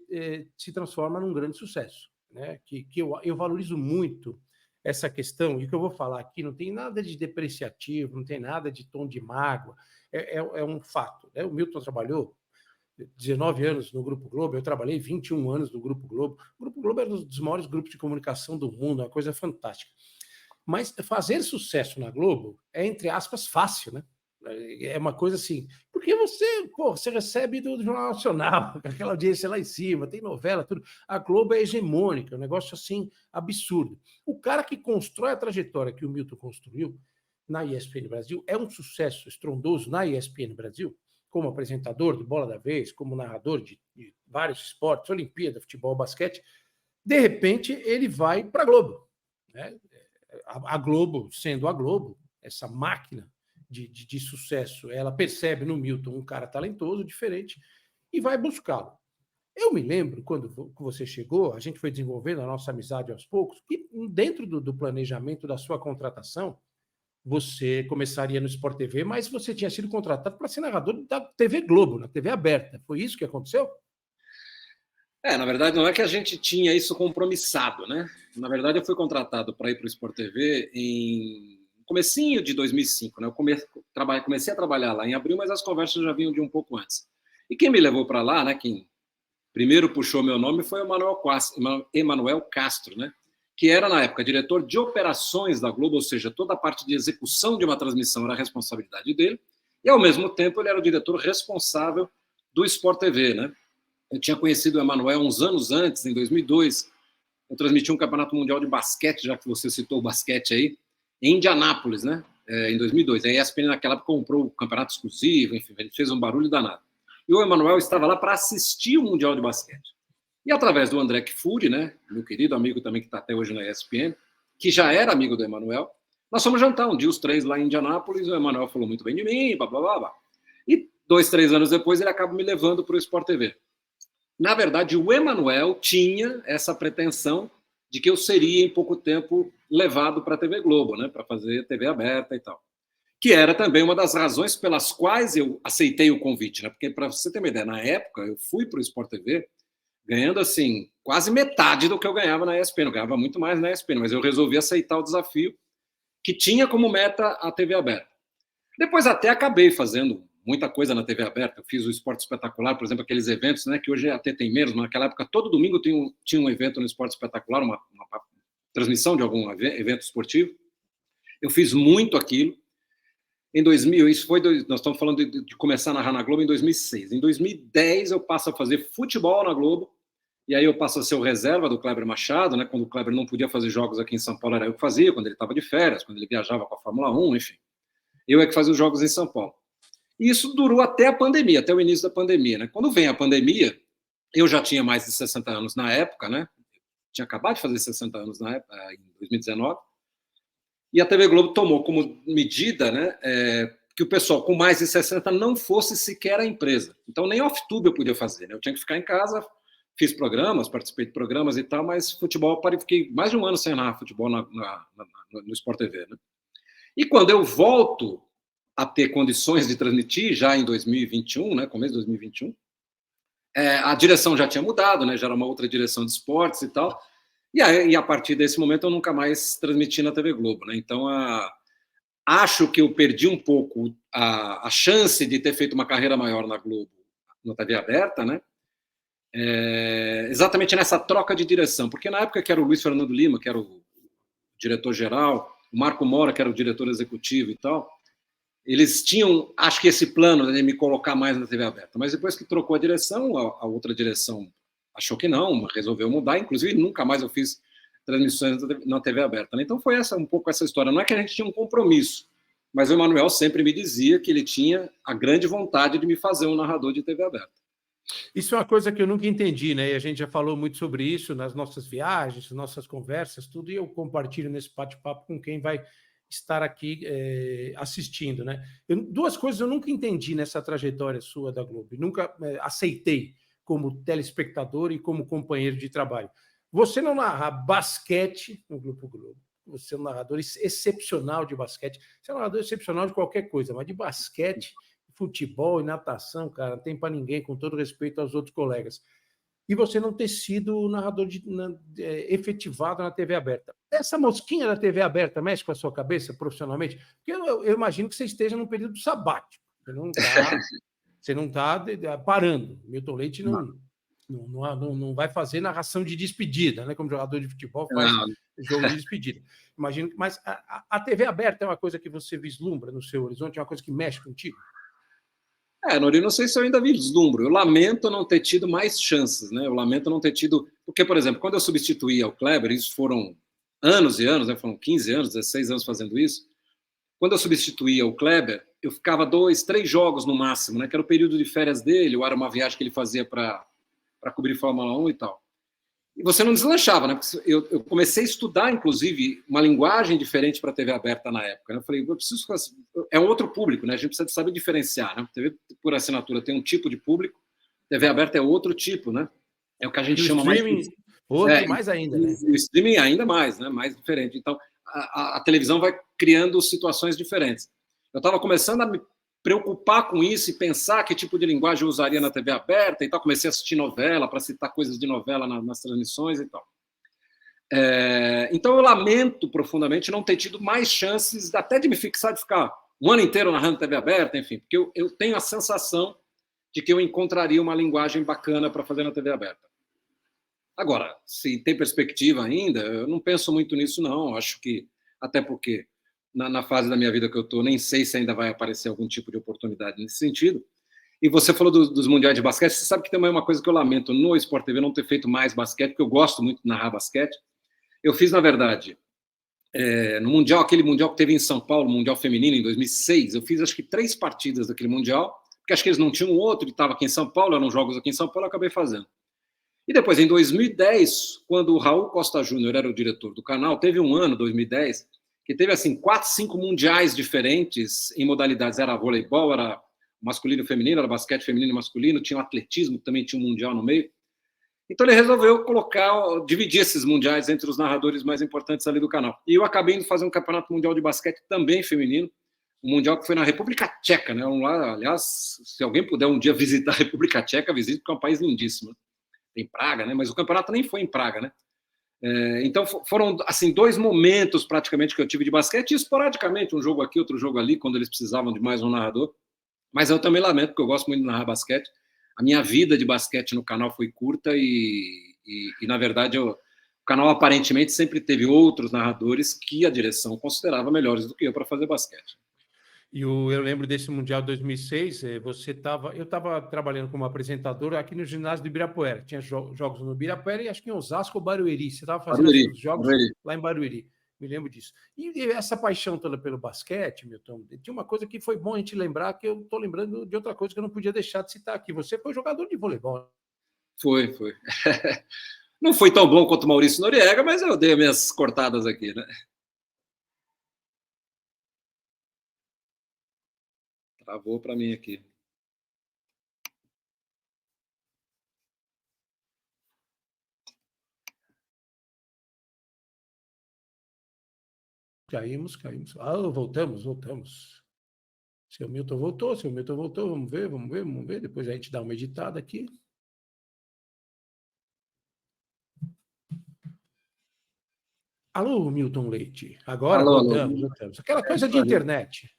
se transforma num grande sucesso, né? Que eu valorizo muito essa questão, e o que eu vou falar aqui não tem nada de depreciativo, não tem nada de tom de mágoa, é um fato. Né? O Milton trabalhou 19 anos no Grupo Globo, eu trabalhei 21 anos no Grupo Globo. O Grupo Globo é um dos maiores grupos de comunicação do mundo, é uma coisa fantástica. Mas fazer sucesso na Globo é, entre aspas, fácil, né? É uma coisa assim, porque você recebe do Jornal Nacional, com aquela audiência lá em cima, tem novela, tudo. A Globo é hegemônica, é um negócio assim absurdo. O cara que constrói a trajetória que o Milton construiu na ESPN Brasil é um sucesso estrondoso na ESPN Brasil, como apresentador do Bola da Vez, como narrador de vários esportes, Olimpíada, futebol, basquete. De repente, ele vai para a Globo, né? A Globo, sendo a Globo, essa máquina de sucesso, ela percebe no Milton um cara talentoso, diferente, e vai buscá-lo. Eu me lembro, quando você chegou, a gente foi desenvolvendo a nossa amizade aos poucos, que dentro do planejamento da sua contratação, você começaria no Sport TV, mas você tinha sido contratado para ser narrador da TV Globo, na TV aberta. Foi isso que aconteceu? Na verdade, não é que a gente tinha isso compromissado, né? Na verdade, eu fui contratado para ir para o Sport TV em comecinho de 2005, né? Eu comecei a trabalhar lá em abril, mas as conversas já vinham de um pouco antes. E quem me levou para lá, né? Quem primeiro puxou meu nome foi o Emanuel Castro, né? Que era, na época, diretor de operações da Globo, ou seja, toda a parte de execução de uma transmissão era a responsabilidade dele, e, ao mesmo tempo, ele era o diretor responsável do Sport TV, né? Eu tinha conhecido o Emanuel uns anos antes, em 2002, eu transmiti um campeonato mundial de basquete, já que você citou o basquete aí, em Indianápolis, né? Em 2002. A ESPN, naquela época, comprou o campeonato exclusivo, enfim, ele fez um barulho danado. E o Emanuel estava lá para assistir o Mundial de Basquete. E através do André Kfouri, né, meu querido amigo também que está até hoje na ESPN, que já era amigo do Emanuel, nós fomos jantar um dia os três lá em Indianápolis, o Emanuel falou muito bem de mim, blá, blá, blá, blá. E 2, 3 anos depois, ele acaba me levando para o Sport TV. Na verdade, o Emanuel tinha essa pretensão de que eu seria, em pouco tempo, levado para a TV Globo, né, para fazer TV aberta e tal. Que era também uma das razões pelas quais eu aceitei o convite, né? Porque, para você ter uma ideia, na época, eu fui para o Sport TV ganhando, assim, quase metade do que eu ganhava na ESPN. Eu ganhava muito mais na ESPN, mas eu resolvi aceitar o desafio que tinha como meta a TV aberta. Depois até acabei fazendo muita coisa na TV aberta. Eu fiz o Esporte Espetacular, por exemplo, aqueles eventos, né, que hoje até tem menos, mas naquela época todo domingo tinha um evento no Esporte Espetacular, uma transmissão de algum evento esportivo. Eu fiz muito aquilo. Em 2000, nós estamos falando de começar a narrar na Globo em 2006. Em 2010 eu passo a fazer futebol na Globo, e aí eu passo a ser o reserva do Kleber Machado, né? Quando o Kleber não podia fazer jogos aqui em São Paulo, era eu que fazia, quando ele estava de férias, quando ele viajava com a Fórmula 1, enfim. Eu é que fazia os jogos em São Paulo. E isso durou até a pandemia, até o início da pandemia, né? Quando vem a pandemia, eu já tinha mais de 60 anos na época, né? Tinha acabado de fazer 60 anos na época, em 2019. E a TV Globo tomou como medida, né, que o pessoal com mais de 60 não fosse sequer a empresa. Então, nem off-tube eu podia fazer, né? Eu tinha que ficar em casa, fiz programas, participei de programas e tal, mas futebol, fiquei mais de um ano sem narrar futebol no Sport TV, né? E quando eu volto a ter condições de transmitir, já em 2021, né, começo de 2021, a direção já tinha mudado, né, já era uma outra direção de esportes e tal, e a partir desse momento eu nunca mais transmiti na TV Globo, né? Então, acho que eu perdi um pouco a chance de ter feito uma carreira maior na Globo, na TV aberta, né? Exatamente nessa troca de direção, porque na época que era o Luiz Fernando Lima, que era o diretor-geral, o Marco Mora, que era o diretor executivo e tal, eles tinham, acho que esse plano de me colocar mais na TV aberta, mas depois que trocou a direção, a outra direção achou que não, resolveu mudar, inclusive nunca mais eu fiz transmissões na TV aberta, né? Então foi um pouco essa história. Não é que a gente tinha um compromisso, mas o Emanuel sempre me dizia que ele tinha a grande vontade de me fazer um narrador de TV aberta. Isso é uma coisa que eu nunca entendi, né? E a gente já falou muito sobre isso nas nossas viagens, nossas conversas, tudo, e eu compartilho nesse bate-papo com quem vai estar aqui assistindo, né? Duas coisas eu nunca entendi nessa trajetória sua da Globo, nunca aceitei como telespectador e como companheiro de trabalho. Você não narra basquete no Grupo Globo, você é um narrador excepcional de basquete, você é um narrador excepcional de qualquer coisa, mas de basquete, futebol e natação, cara, não tem para ninguém, com todo respeito aos outros colegas. E você não ter sido narrador efetivado na TV aberta. Essa mosquinha da TV aberta mexe com a sua cabeça profissionalmente? Porque eu imagino que você esteja num período sabático. Você não está parando. Milton Leite não vai fazer narração de despedida, né? Como jogador de futebol faz jogo de despedida. Imagino, mas a TV aberta é uma coisa que você vislumbra no seu horizonte, é uma coisa que mexe contigo? Nori, não sei se eu ainda vislumbro. Eu lamento não ter tido mais chances, né? Eu lamento não ter tido... Porque, por exemplo, quando eu substituía o Kleber, isso foram anos e anos, né? Foram 15 anos, 16 anos fazendo isso. Quando eu substituía o Kleber, eu ficava 2, 3 jogos no máximo, né? Que era o período de férias dele, ou era uma viagem que ele fazia para cobrir Fórmula 1 e tal. E você não deslanchava, né? Porque eu comecei a estudar, inclusive, uma linguagem diferente para a TV aberta na época, né? Eu falei, eu preciso... É um outro público, né? A gente precisa saber diferenciar, né? TV por assinatura tem um tipo de público, TV aberta é outro tipo, né? É o que a gente chama mais... Outro mais ainda, né? O streaming ainda mais, né? Mais diferente. Então, a televisão vai criando situações diferentes. Eu estava começando a me preocupar com isso e pensar que tipo de linguagem eu usaria na TV aberta e tal. Comecei a assistir novela, para citar coisas de novela nas transmissões e tal. Então, eu lamento profundamente não ter tido mais chances até de me fixar, de ficar um ano inteiro narrando TV aberta, enfim, porque eu tenho a sensação de que eu encontraria uma linguagem bacana para fazer na TV aberta. Agora, se tem perspectiva ainda, eu não penso muito nisso, não. Acho que, até porque na fase da minha vida que eu estou, nem sei se ainda vai aparecer algum tipo de oportunidade nesse sentido. E você falou dos mundiais de basquete, você sabe que também é uma coisa que eu lamento no Sport TV não ter feito mais basquete, porque eu gosto muito de narrar basquete. Eu fiz, na verdade, no Mundial, aquele Mundial que teve em São Paulo, Mundial Feminino, em 2006, eu fiz acho que 3 partidas daquele Mundial, porque acho que eles não tinham outro, e estava aqui em São Paulo, eram jogos aqui em São Paulo, eu acabei fazendo. E depois, em 2010, quando o Raul Costa Júnior era o diretor do canal, teve um ano, 2010, que teve assim 4, 5 mundiais diferentes em modalidades. Era voleibol, era masculino e feminino, era basquete feminino e masculino, tinha o atletismo, também tinha um mundial no meio. Então ele resolveu dividir esses mundiais entre os narradores mais importantes ali do canal. E eu acabei indo fazer um campeonato mundial de basquete também feminino, um mundial que foi na República Tcheca, né? Aliás, se alguém puder um dia visitar a República Tcheca, visite, porque é um país lindíssimo. Tem Praga, né? Mas o campeonato nem foi em Praga, né? Então foram assim 2 momentos praticamente que eu tive de basquete, e esporadicamente um jogo aqui, outro jogo ali, quando eles precisavam de mais um narrador. Mas eu também lamento, porque eu gosto muito de narrar basquete. A minha vida de basquete no canal foi curta e na verdade, o canal aparentemente sempre teve outros narradores que a direção considerava melhores do que eu para fazer basquete. Eu lembro desse Mundial 2006, eu estava trabalhando como apresentador aqui no ginásio do Ibirapuera. Tinha jogos no Ibirapuera e acho que em Osasco ou Barueri. Você estava fazendo os jogos lá em Barueri. Me lembro disso. E essa paixão toda pelo basquete, Milton, tinha uma coisa que foi bom a gente lembrar, que eu estou lembrando de outra coisa que eu não podia deixar de citar aqui. Você foi jogador de voleibol. Foi. Não foi tão bom quanto o Maurício Noriega, mas eu dei as minhas cortadas aqui, né? Travou para mim aqui. Caímos. Voltamos. Seu Milton voltou. Vamos ver. Depois a gente dá uma editada aqui. Alô, Milton Leite. Agora voltamos. Aquela coisa de internet.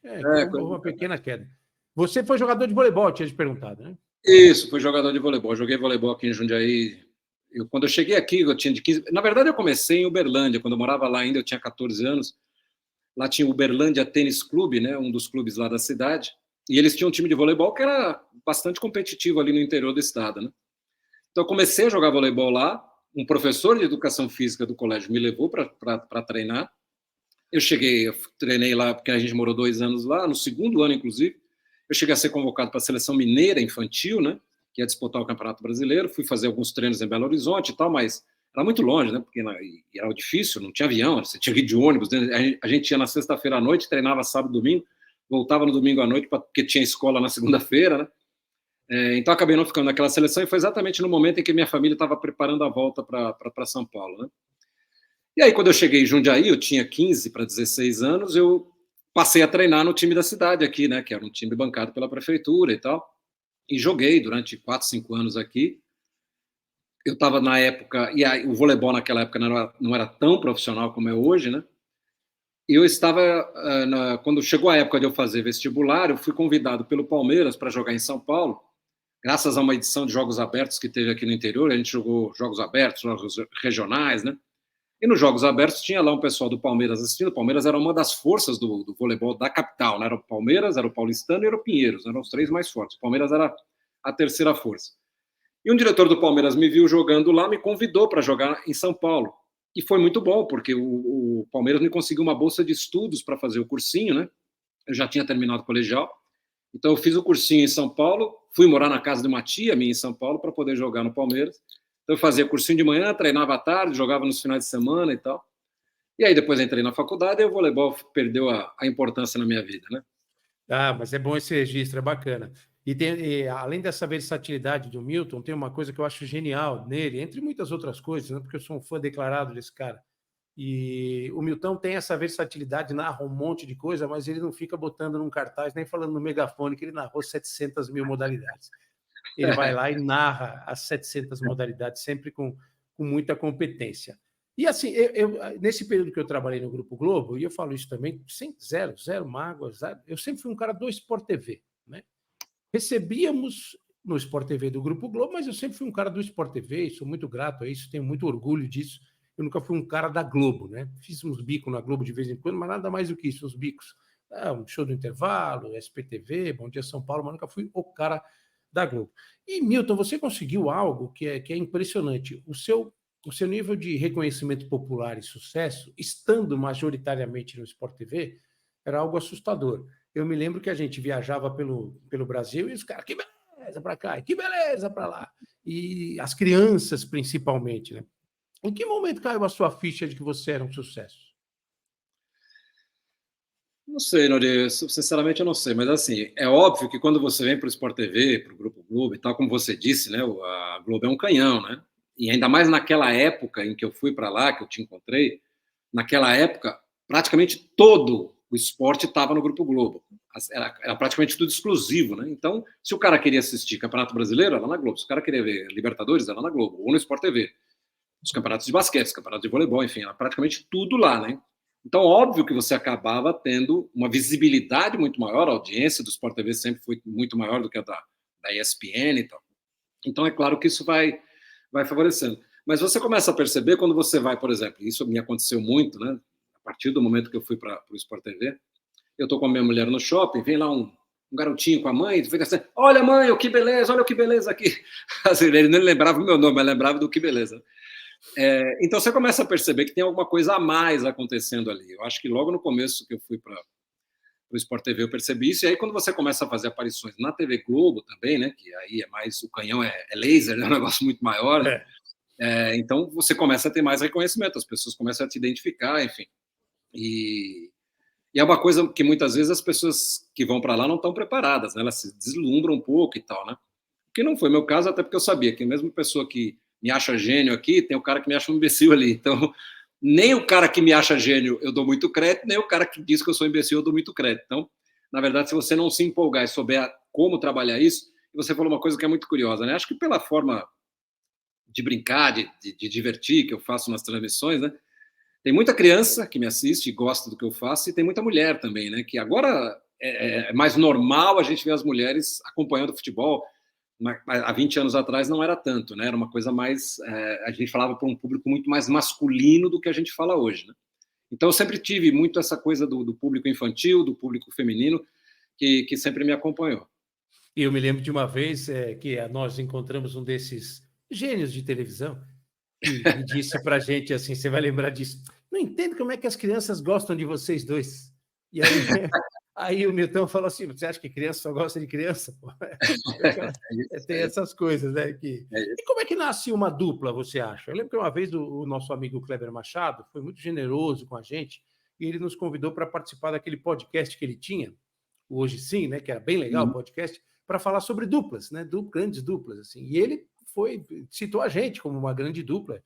Uma pequena queda. Você foi jogador de voleibol, tinha te perguntado, né? Isso, fui jogador de voleibol. Joguei voleibol aqui em Jundiaí. Quando eu cheguei aqui, eu tinha de 15... Na verdade, eu comecei em Uberlândia. Quando eu morava lá ainda, eu tinha 14 anos. Lá tinha o Uberlândia Tênis Clube, né? Um dos clubes lá da cidade. E eles tinham um time de voleibol que era bastante competitivo ali no interior do estado, né? Então, eu comecei a jogar voleibol lá. Um professor de educação física do colégio me levou para treinar. Eu treinei lá, porque a gente morou 2 anos lá, no segundo ano, inclusive. Eu cheguei a ser convocado para a seleção mineira infantil, né? Que ia disputar o Campeonato Brasileiro. Fui fazer alguns treinos em Belo Horizonte e tal, mas era muito longe, né? Porque era difícil, não tinha avião, você tinha que ir de ônibus. Né? A gente ia na sexta-feira à noite, treinava sábado e domingo, voltava no domingo à noite, porque tinha escola na segunda-feira, né? Então, acabei não ficando naquela seleção, e foi exatamente no momento em que minha família estava preparando a volta para São Paulo, né? E aí, quando eu cheguei em Jundiaí, eu tinha 15 para 16 anos, eu passei a treinar no time da cidade aqui, né? Que era um time bancado pela prefeitura e tal. E joguei durante 4, 5 anos aqui. Eu estava na época, e aí, o voleibol naquela época não era tão profissional como é hoje, né? E eu estava, quando chegou a época de eu fazer vestibular, eu fui convidado pelo Palmeiras para jogar em São Paulo, graças a uma edição de Jogos Abertos que teve aqui no interior. A gente jogou Jogos Abertos, Jogos Regionais, né? E nos Jogos Abertos tinha lá um pessoal do Palmeiras assistindo. O Palmeiras era uma das forças do voleibol da capital, né? Era o Palmeiras, era o Paulistano e era o Pinheiros, eram os 3 mais fortes. O Palmeiras era a terceira força. E um diretor do Palmeiras me viu jogando lá, me convidou para jogar em São Paulo. E foi muito bom, porque o Palmeiras me conseguiu uma bolsa de estudos para fazer o cursinho, né? Eu já tinha terminado o colegial. Então, eu fiz o cursinho em São Paulo, fui morar na casa de uma tia minha em São Paulo para poder jogar no Palmeiras. Então, eu fazia cursinho de manhã, treinava à tarde, jogava nos finais de semana e tal. E aí, depois entrei na faculdade e o voleibol perdeu a importância na minha vida, né? Mas é bom esse registro, é bacana. E além dessa versatilidade do Milton, tem uma coisa que eu acho genial nele, entre muitas outras coisas, né? Porque eu sou um fã declarado desse cara. E o Milton tem essa versatilidade, narra um monte de coisa, mas ele não fica botando num cartaz, nem falando no megafone que ele narrou 700 mil modalidades. Ele vai lá e narra as 700 modalidades, sempre com muita competência. E assim, nesse período que eu trabalhei no Grupo Globo, e eu falo isso também, sem zero mágoas, eu sempre fui um cara do Sport TV, né? Recebíamos no Sport TV do Grupo Globo, mas eu sempre fui um cara do Sport TV, e sou muito grato a isso, tenho muito orgulho disso. Eu nunca fui um cara da Globo, né? Fiz uns bicos na Globo de vez em quando, mas nada mais do que isso, uns bicos. Um show do intervalo, SPTV, Bom Dia São Paulo, mas nunca fui o cara da Globo. E, Milton, você conseguiu algo que é impressionante. O seu nível de reconhecimento popular e sucesso, estando majoritariamente no Sport TV, era algo assustador. Eu me lembro que a gente viajava pelo Brasil e os caras, que beleza para cá, que beleza para lá. E as crianças, principalmente, né? Em que momento caiu a sua ficha de que você era um sucesso? Não sei, Nori, sinceramente eu não sei, mas assim, é óbvio que quando você vem para o Sport TV, para o Grupo Globo e tal, como você disse, né, a Globo é um canhão, né? E ainda mais naquela época em que eu fui para lá, que eu te encontrei, naquela época, praticamente todo o esporte estava no Grupo Globo. Era praticamente tudo exclusivo, né? Então, se o cara queria assistir Campeonato Brasileiro, era na Globo. Se o cara queria ver Libertadores, era na Globo, ou no Sport TV. Os campeonatos de basquete, os campeonatos de voleibol, enfim, era praticamente tudo lá, né? Então, óbvio que você acabava tendo uma visibilidade muito maior, a audiência do Sport TV sempre foi muito maior do que a da ESPN e tal. Então, é claro que isso vai favorecendo. Mas você começa a perceber quando você vai, por exemplo, isso me aconteceu muito, né? A partir do momento que eu fui para o Sport TV, eu estou com a minha mulher no shopping, vem lá um garotinho com a mãe, fica assim, olha mãe, que beleza, olha que beleza aqui. Assim, ele não lembrava o meu nome, mas lembrava do que beleza. Então você começa a perceber que tem alguma coisa a mais acontecendo ali. Eu acho que logo no começo que eu fui para o Sport TV eu percebi isso, e aí quando você começa a fazer aparições na TV Globo também, né, que aí é mais, o canhão é laser, é um negócio muito maior, né? Então você começa a ter mais reconhecimento, as pessoas começam a te identificar, enfim. E é uma coisa que muitas vezes as pessoas que vão para lá não estão preparadas, né? Elas se deslumbram um pouco e tal, né? Que não foi meu caso, até porque eu sabia que a mesma pessoa que me acha gênio aqui, tem o cara que me acha um imbecil ali. Então, nem o cara que me acha gênio eu dou muito crédito, nem o cara que diz que eu sou imbecil eu dou muito crédito. Então, na verdade, se você não se empolgar e souber como trabalhar isso, você falou uma coisa que é muito curiosa, né? Acho que pela forma de brincar, de divertir que eu faço nas transmissões, né? Tem muita criança que me assiste e gosta do que eu faço, e tem muita mulher também, né? Que agora é mais normal a gente ver as mulheres acompanhando o futebol. Há 20 anos atrás não era tanto, né? Era uma coisa mais. A gente falava para um público muito mais masculino do que a gente fala hoje, né? Então eu sempre tive muito essa coisa do público infantil, do público feminino, que sempre me acompanhou. E eu me lembro de uma vez que nós encontramos um desses gênios de televisão que disse para a gente assim: você vai lembrar disso. Não entendo como é que as crianças gostam de vocês dois. E aí, aí o Milton falou assim: você acha que criança só gosta de criança? Tem essas coisas, né? E como é que nasce uma dupla, você acha? Eu lembro que uma vez o nosso amigo Kleber Machado foi muito generoso com a gente e ele nos convidou para participar daquele podcast que ele tinha, o Hoje Sim, né? Que era bem legal o podcast, para falar sobre duplas, né? Grandes duplas, assim. E ele citou a gente como uma grande dupla,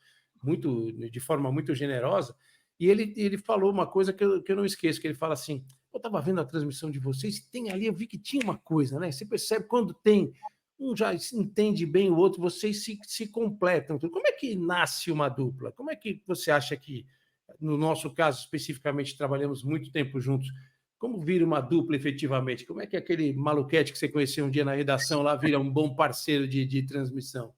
de forma muito generosa, e ele falou uma coisa que eu não esqueço, que ele fala assim: eu estava vendo a transmissão de vocês, tem ali, eu vi que tinha uma coisa, né? Você percebe quando tem, um já entende bem o outro, vocês se completam. Como é que nasce uma dupla? Como é que você acha que, no nosso caso especificamente, trabalhamos muito tempo juntos, como vira uma dupla efetivamente? Como é que aquele maluquete que você conheceu um dia na redação lá vira um bom parceiro de transmissão?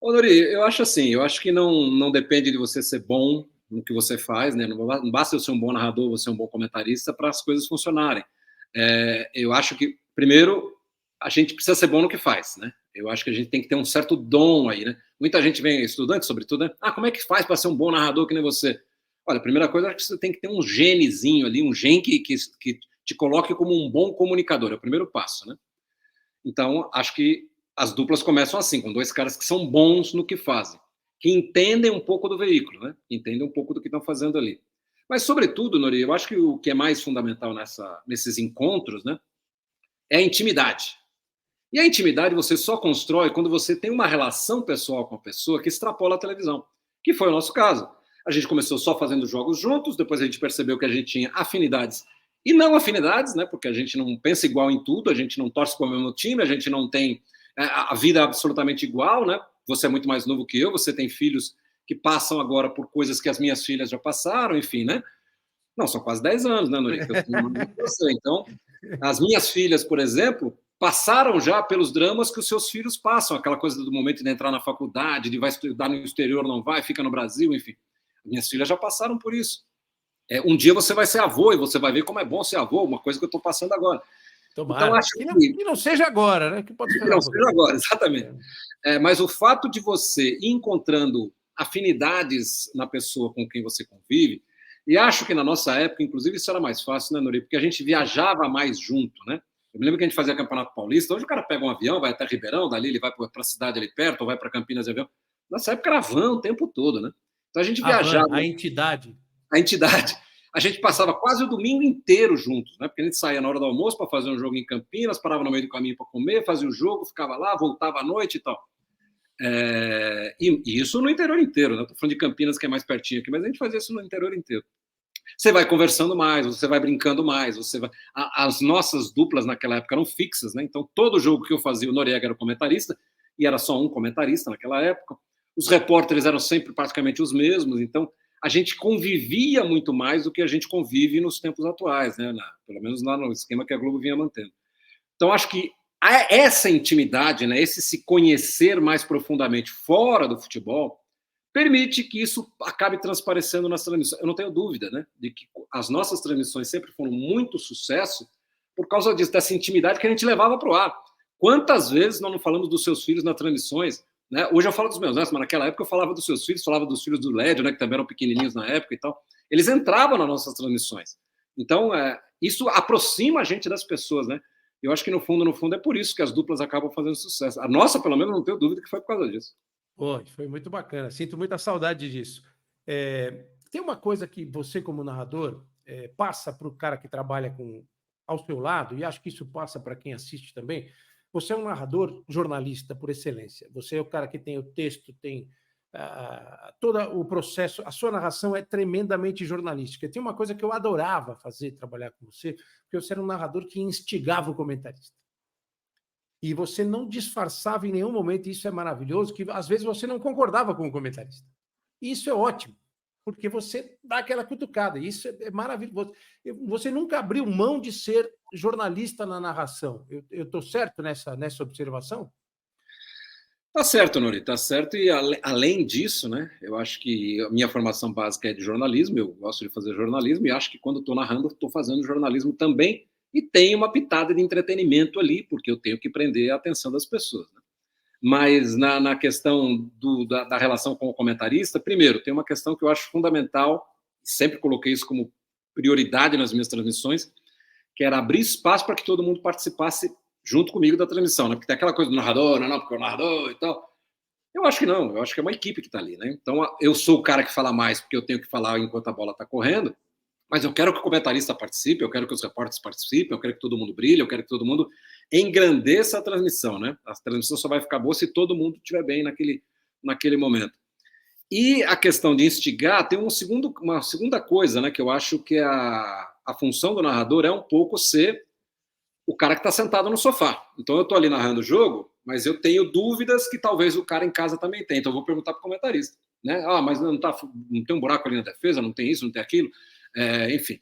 Ô, Nori, eu acho assim, eu acho que não depende de você ser bom no que você faz, né? Não basta eu ser um bom narrador, você ser um bom comentarista para as coisas funcionarem. Eu acho que, primeiro, a gente precisa ser bom no que faz, né? Eu acho que a gente tem que ter um certo dom aí, né? Muita gente vem, estudante, sobretudo, né? Como é que faz para ser um bom narrador que nem você? Olha, a primeira coisa é que você tem que ter um genezinho ali, um gene que te coloque como um bom comunicador, é o primeiro passo, né? Então, acho que as duplas começam assim, com dois caras que são bons no que fazem, que entendem um pouco do veículo, né? Entendem um pouco do que estão fazendo ali. Mas, sobretudo, Nori, eu acho que o que é mais fundamental nesses encontros, né, é a intimidade. E a intimidade você só constrói quando você tem uma relação pessoal com a pessoa que extrapola a televisão, que foi o nosso caso. A gente começou só fazendo jogos juntos, depois a gente percebeu que a gente tinha afinidades e não afinidades, né? Porque a gente não pensa igual em tudo, a gente não torce para o mesmo time, a gente não tem a vida absolutamente igual, né? Você é muito mais novo que eu, você tem filhos que passam agora por coisas que as minhas filhas já passaram, enfim, né? Não, são quase 10 anos, né, Norico? Então, as minhas filhas, por exemplo, passaram já pelos dramas que os seus filhos passam, aquela coisa do momento de entrar na faculdade, de vai estudar no exterior, não vai, fica no Brasil, enfim. Minhas filhas já passaram por isso. Um dia você vai ser avô e você vai ver como é bom ser avô, uma coisa que eu estou passando agora. Tomara. Então, acho que não seja agora, né? Que não seja agora, exatamente. Mas o fato de você ir encontrando afinidades na pessoa com quem você convive, e acho que na nossa época, inclusive, isso era mais fácil, né, Nori? Porque a gente viajava mais junto, né? Eu me lembro que a gente fazia Campeonato Paulista, hoje o cara pega um avião, vai até Ribeirão, dali ele vai para a cidade ali perto, ou vai para Campinas de avião. Nessa época era van o tempo todo, né? Então a gente viajava. A entidade. A entidade. A gente passava quase o domingo inteiro juntos, né? Porque a gente saía na hora do almoço para fazer um jogo em Campinas, parava no meio do caminho para comer, fazia o jogo, ficava lá, voltava à noite e tal. E isso no interior inteiro, né? Estou falando de Campinas, que é mais pertinho aqui, mas a gente fazia isso no interior inteiro. Você vai conversando mais, você vai brincando mais, as nossas duplas naquela época eram fixas, né? Então, todo jogo que eu fazia, o Noriega era o comentarista, e era só um comentarista naquela época. Os repórteres eram sempre praticamente os mesmos, então a gente convivia muito mais do que a gente convive nos tempos atuais, né? Pelo menos lá no esquema que a Globo vinha mantendo. Então, acho que essa intimidade, né, esse se conhecer mais profundamente fora do futebol, permite que isso acabe transparecendo nas transmissões. Eu não tenho dúvida, né, de que as nossas transmissões sempre foram muito sucesso por causa disso, dessa intimidade que a gente levava para o ar. Quantas vezes nós não falamos dos seus filhos nas transmissões? Né? Hoje eu falo dos meus, né? Mas naquela época eu falava dos seus filhos, falava dos filhos do Lédio, né, que também eram pequenininhos na época e tal. Eles entravam nas nossas transmissões. Então, isso aproxima a gente das pessoas, né? Eu acho que, no fundo, é por isso que as duplas acabam fazendo sucesso. A nossa, pelo menos, não tenho dúvida que foi por causa disso. Foi muito bacana. Sinto muita saudade disso. Tem uma coisa que você, como narrador, passa para o cara que trabalha ao seu lado, e acho que isso passa para quem assiste também. Você é um narrador jornalista por excelência. Você é o cara que tem o texto, tem todo o processo. A sua narração é tremendamente jornalística. Tem uma coisa que eu adorava fazer, trabalhar com você, porque você era um narrador que instigava o comentarista. E você não disfarçava em nenhum momento, e isso é maravilhoso, que às vezes você não concordava com o comentarista. E isso é ótimo, porque você dá aquela cutucada, e isso é maravilhoso. Você nunca abriu mão de ser jornalista na narração. Eu estou certo nessa observação? Tá certo, Nori, tá certo. E além disso, né, eu acho que a minha formação básica é de jornalismo, eu gosto de fazer jornalismo, e acho que quando estou narrando, estou fazendo jornalismo também, e tem uma pitada de entretenimento ali, porque eu tenho que prender a atenção das pessoas. Né? Mas na questão da relação com o comentarista, primeiro, tem uma questão que eu acho fundamental, sempre coloquei isso como prioridade nas minhas transmissões, que era abrir espaço para que todo mundo participasse junto comigo da transmissão, né? Porque tem aquela coisa do narrador, não, porque é o narrador e tal. Eu acho que não, eu acho que é uma equipe que está ali, né? Então, eu sou o cara que fala mais porque eu tenho que falar enquanto a bola está correndo, mas eu quero que o comentarista participe, eu quero que os repórteres participem, eu quero que todo mundo brilhe, eu quero que todo mundo engrandeça a transmissão, né? A transmissão só vai ficar boa se todo mundo estiver bem naquele momento. E a questão de instigar tem uma segunda coisa, né? Que eu acho que a função do narrador é um pouco ser o cara que está sentado no sofá. Então eu estou ali narrando o jogo, mas eu tenho dúvidas que talvez o cara em casa também tenha. Então eu vou perguntar para o comentarista. Né? Mas não tem um buraco ali na defesa, não tem isso, não tem aquilo. Enfim.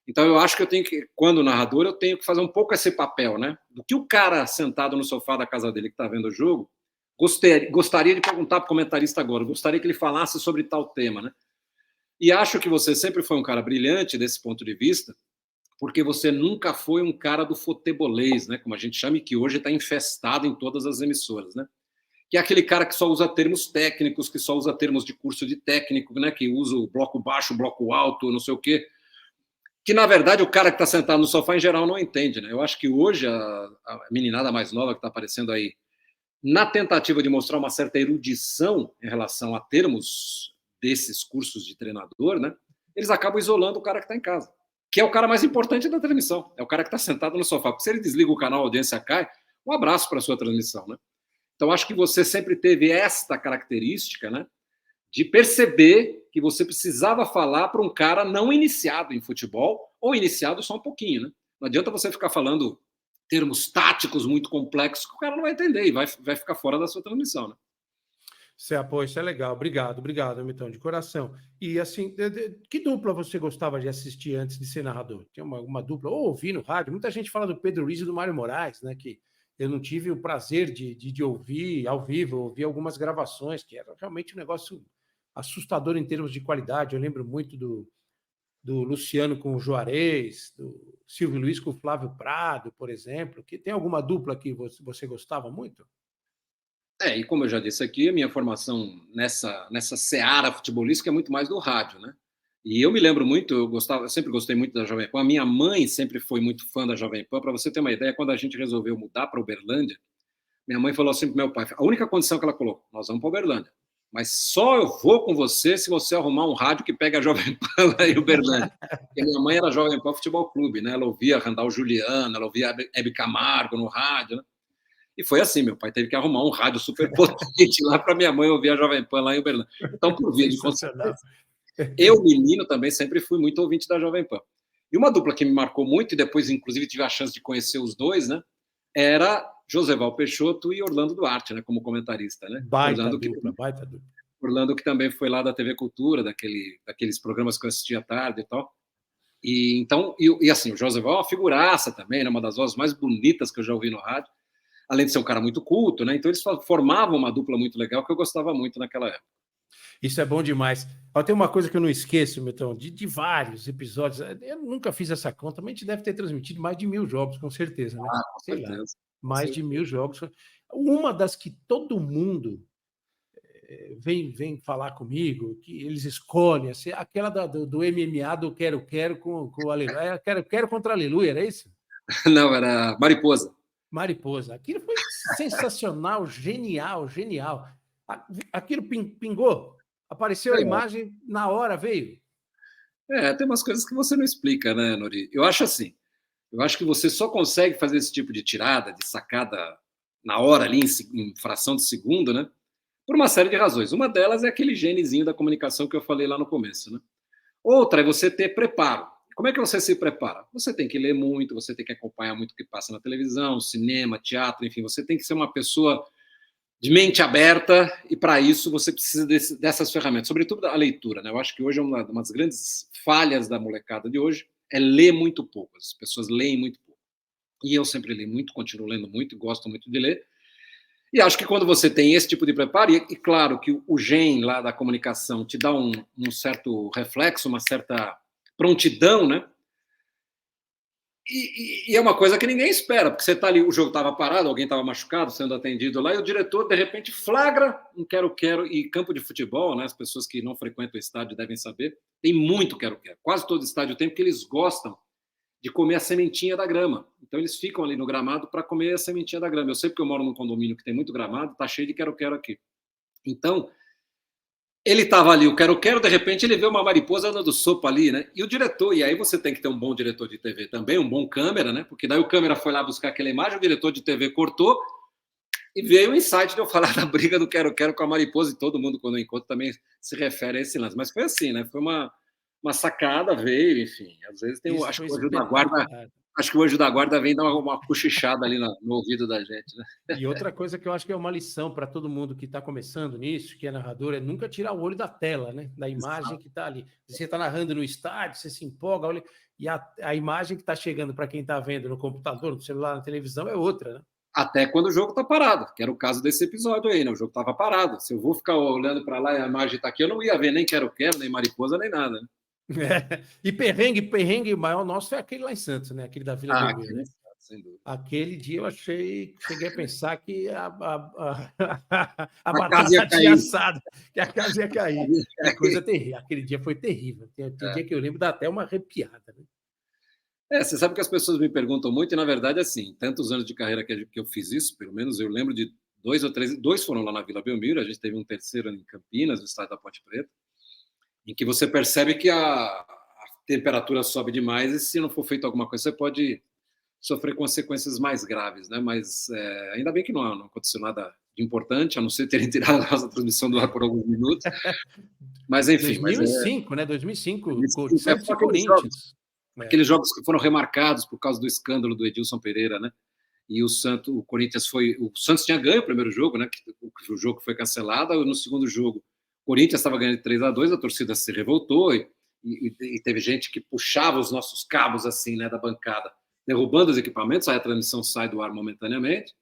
Então eu acho que eu tenho que, quando narrador, eu tenho que fazer um pouco esse papel, né? Do que o cara sentado no sofá da casa dele que está vendo o jogo gostaria de perguntar para o comentarista agora, gostaria que ele falasse sobre tal tema, né? E acho que você sempre foi um cara brilhante desse ponto de vista, porque você nunca foi um cara do futebolês, né? Como a gente chama, e que hoje está infestado em todas as emissoras, né? Que é aquele cara que só usa termos técnicos, que só usa termos de curso de técnico, né? Que usa o bloco baixo, o bloco alto, não sei o quê. Que, na verdade, o cara que está sentado no sofá, em geral, não entende, né? Eu acho que hoje a meninada mais nova que está aparecendo aí, na tentativa de mostrar uma certa erudição em relação a termos desses cursos de treinador, né? Eles acabam isolando o cara que está em casa, que é o cara mais importante da transmissão, é o cara que está sentado no sofá. Porque se ele desliga o canal, a audiência cai, um abraço para a sua transmissão, né? Então, acho que você sempre teve esta característica, né? De perceber que você precisava falar para um cara não iniciado em futebol, ou iniciado só um pouquinho, né? Não adianta você ficar falando termos táticos muito complexos que o cara não vai entender e vai ficar fora da sua transmissão, né? Isso é legal. Obrigado, Milton, de coração. E assim, que dupla você gostava de assistir antes de ser narrador? Tem uma dupla, ou ouvir no rádio? Muita gente fala do Pedro Luiz e do Mário Moraes, né? Que eu não tive o prazer de ouvir ao vivo, ouvir algumas gravações, que era realmente um negócio assustador em termos de qualidade. Eu lembro muito do Luciano com o Juarez, do Silvio Luiz com o Flávio Prado, por exemplo. Que tem alguma dupla que você gostava muito? E como eu já disse aqui, a minha formação nessa seara futebolística é muito mais do rádio, né? E eu me lembro muito, eu sempre gostei muito da Jovem Pan. A minha mãe sempre foi muito fã da Jovem Pan. Para você ter uma ideia, quando a gente resolveu mudar para Uberlândia, minha mãe falou assim para meu pai: a única condição que ela colocou, nós vamos para Uberlândia. mas só eu vou com você se você arrumar um rádio que pega a Jovem Pan lá em Uberlândia. Porque minha mãe era Jovem Pan Futebol Clube, né? Ela ouvia Randall Juliano, ela ouvia Hebe Camargo no rádio, né? E foi assim, meu pai teve que arrumar um rádio super potente lá para minha mãe ouvir a Jovem Pan lá em Uberlândia. Então, por via de consequência, eu, menino, também sempre fui muito ouvinte da Jovem Pan. E uma dupla que me marcou muito, e depois, inclusive, tive a chance de conhecer os dois, né? Era Joseval Peixoto e Orlando Duarte, né? Como comentarista, né? Baita dupla. Orlando, que também foi lá da TV Cultura, daqueles programas que eu assistia à tarde e tal. E, então, assim, o Joseval é uma figuraça também, né? Uma das vozes mais bonitas que eu já ouvi no rádio, além de ser um cara muito culto, né? Então, eles formavam uma dupla muito legal que eu gostava muito naquela época. Isso é bom demais. Tem uma coisa que eu não esqueço, Milton, de vários episódios. Eu nunca fiz essa conta, mas a gente deve ter transmitido mais de 1000 jogos, com certeza, né? Com certeza. Mais de 1000 jogos. Uma das que todo mundo vem falar comigo, que eles escolhem, assim, aquela do MMA do Quero com o Aleluia. Quero contra Aleluia, era isso? Não, era Mariposa. Mariposa. Aquilo foi sensacional, genial. Aquilo pingou. Apareceu a imagem, na hora veio. Tem umas coisas que você não explica, né, Nori? Eu acho assim, eu acho que você só consegue fazer esse tipo de tirada, de sacada na hora ali, em fração de segundo, né? Por uma série de razões. Uma delas é aquele genezinho da comunicação que eu falei lá no começo, né? Outra é você ter preparo. Como é que você se prepara? Você tem que ler muito, você tem que acompanhar muito o que passa na televisão, cinema, teatro, enfim, você tem que ser uma pessoa de mente aberta, e para isso você precisa dessas ferramentas, sobretudo a leitura, né? Eu acho que hoje é uma das grandes falhas da molecada de hoje é ler muito pouco. As pessoas leem muito pouco. E eu sempre leio muito, continuo lendo muito, gosto muito de ler. E acho que quando você tem esse tipo de preparo, e claro que o gen lá da comunicação te dá um certo reflexo, uma certa prontidão, né? E é uma coisa que ninguém espera, porque você está ali, o jogo estava parado, alguém estava machucado, sendo atendido lá, e o diretor, de repente, flagra um quero-quero, e campo de futebol, né, as pessoas que não frequentam o estádio devem saber, tem muito quero-quero. Quase todo estádio tem, porque eles gostam de comer a sementinha da grama. Então, eles ficam ali no gramado para comer a sementinha da grama. Eu sei porque eu moro num condomínio que tem muito gramado, está cheio de quero-quero aqui. Então, ele estava ali, o quero-quero, de repente ele vê uma mariposa dando sopa ali, né? E o diretor, e aí você tem que ter um bom diretor de TV também, um bom câmera, né? Porque daí o câmera foi lá buscar aquela imagem, o diretor de TV cortou, e veio o insight de eu falar da briga do quero-quero com a mariposa, e todo mundo, quando eu encontro, também se refere a esse lance. Mas foi assim, né? Foi uma sacada, veio, enfim. Às vezes tem, acho que o anjo da guarda... Acho que o anjo da guarda vem dar uma cochichada ali no ouvido da gente, né? E outra coisa que eu acho que é uma lição para todo mundo que está começando nisso, que é narrador, é nunca tirar o olho da tela, né? Da imagem que está ali. Você está narrando no estádio, você se empolga, olha, e a imagem que está chegando para quem está vendo no computador, no celular, na televisão é outra, né? Até quando o jogo está parado, que era o caso desse episódio aí, né? O jogo estava parado. Se eu vou ficar olhando para lá e a imagem está aqui, eu não ia ver nem quero-quero, nem mariposa, nem nada, né? E perrengue maior nosso foi aquele lá em Santos, né? Aquele da Vila Belmiro, né? Sem dúvida. Aquele dia eu cheguei a pensar que a batata tinha assado, que a casa ia cair. Que coisa terrível. Aquele dia foi terrível. Tem dia que eu lembro, dá até uma arrepiada, né? Você sabe que as pessoas me perguntam muito, e na verdade, assim, tantos anos de carreira que eu fiz isso, pelo menos eu lembro de 2 ou 3, 2 foram lá na Vila Belmiro, a gente teve um terceiro em Campinas, no estádio da Ponte Preta, em que você percebe que a temperatura sobe demais e se não for feito alguma coisa, você pode sofrer consequências mais graves, né? Mas ainda bem que não aconteceu nada de importante, a não ser terem tirado a nossa transmissão do ar por alguns minutos. Mas, enfim... 2005, né? 2005, Santos e Corinthians. Aqueles jogos que foram remarcados por causa do escândalo do Edilson Pereira, né? E o Corinthians o Santos tinha ganho o primeiro jogo, né? O jogo foi cancelado. No segundo jogo, o Corinthians estava ganhando 3-2, a torcida se revoltou e teve gente que puxava os nossos cabos assim, né, da bancada, derrubando os equipamentos. Aí a transmissão sai do ar momentaneamente.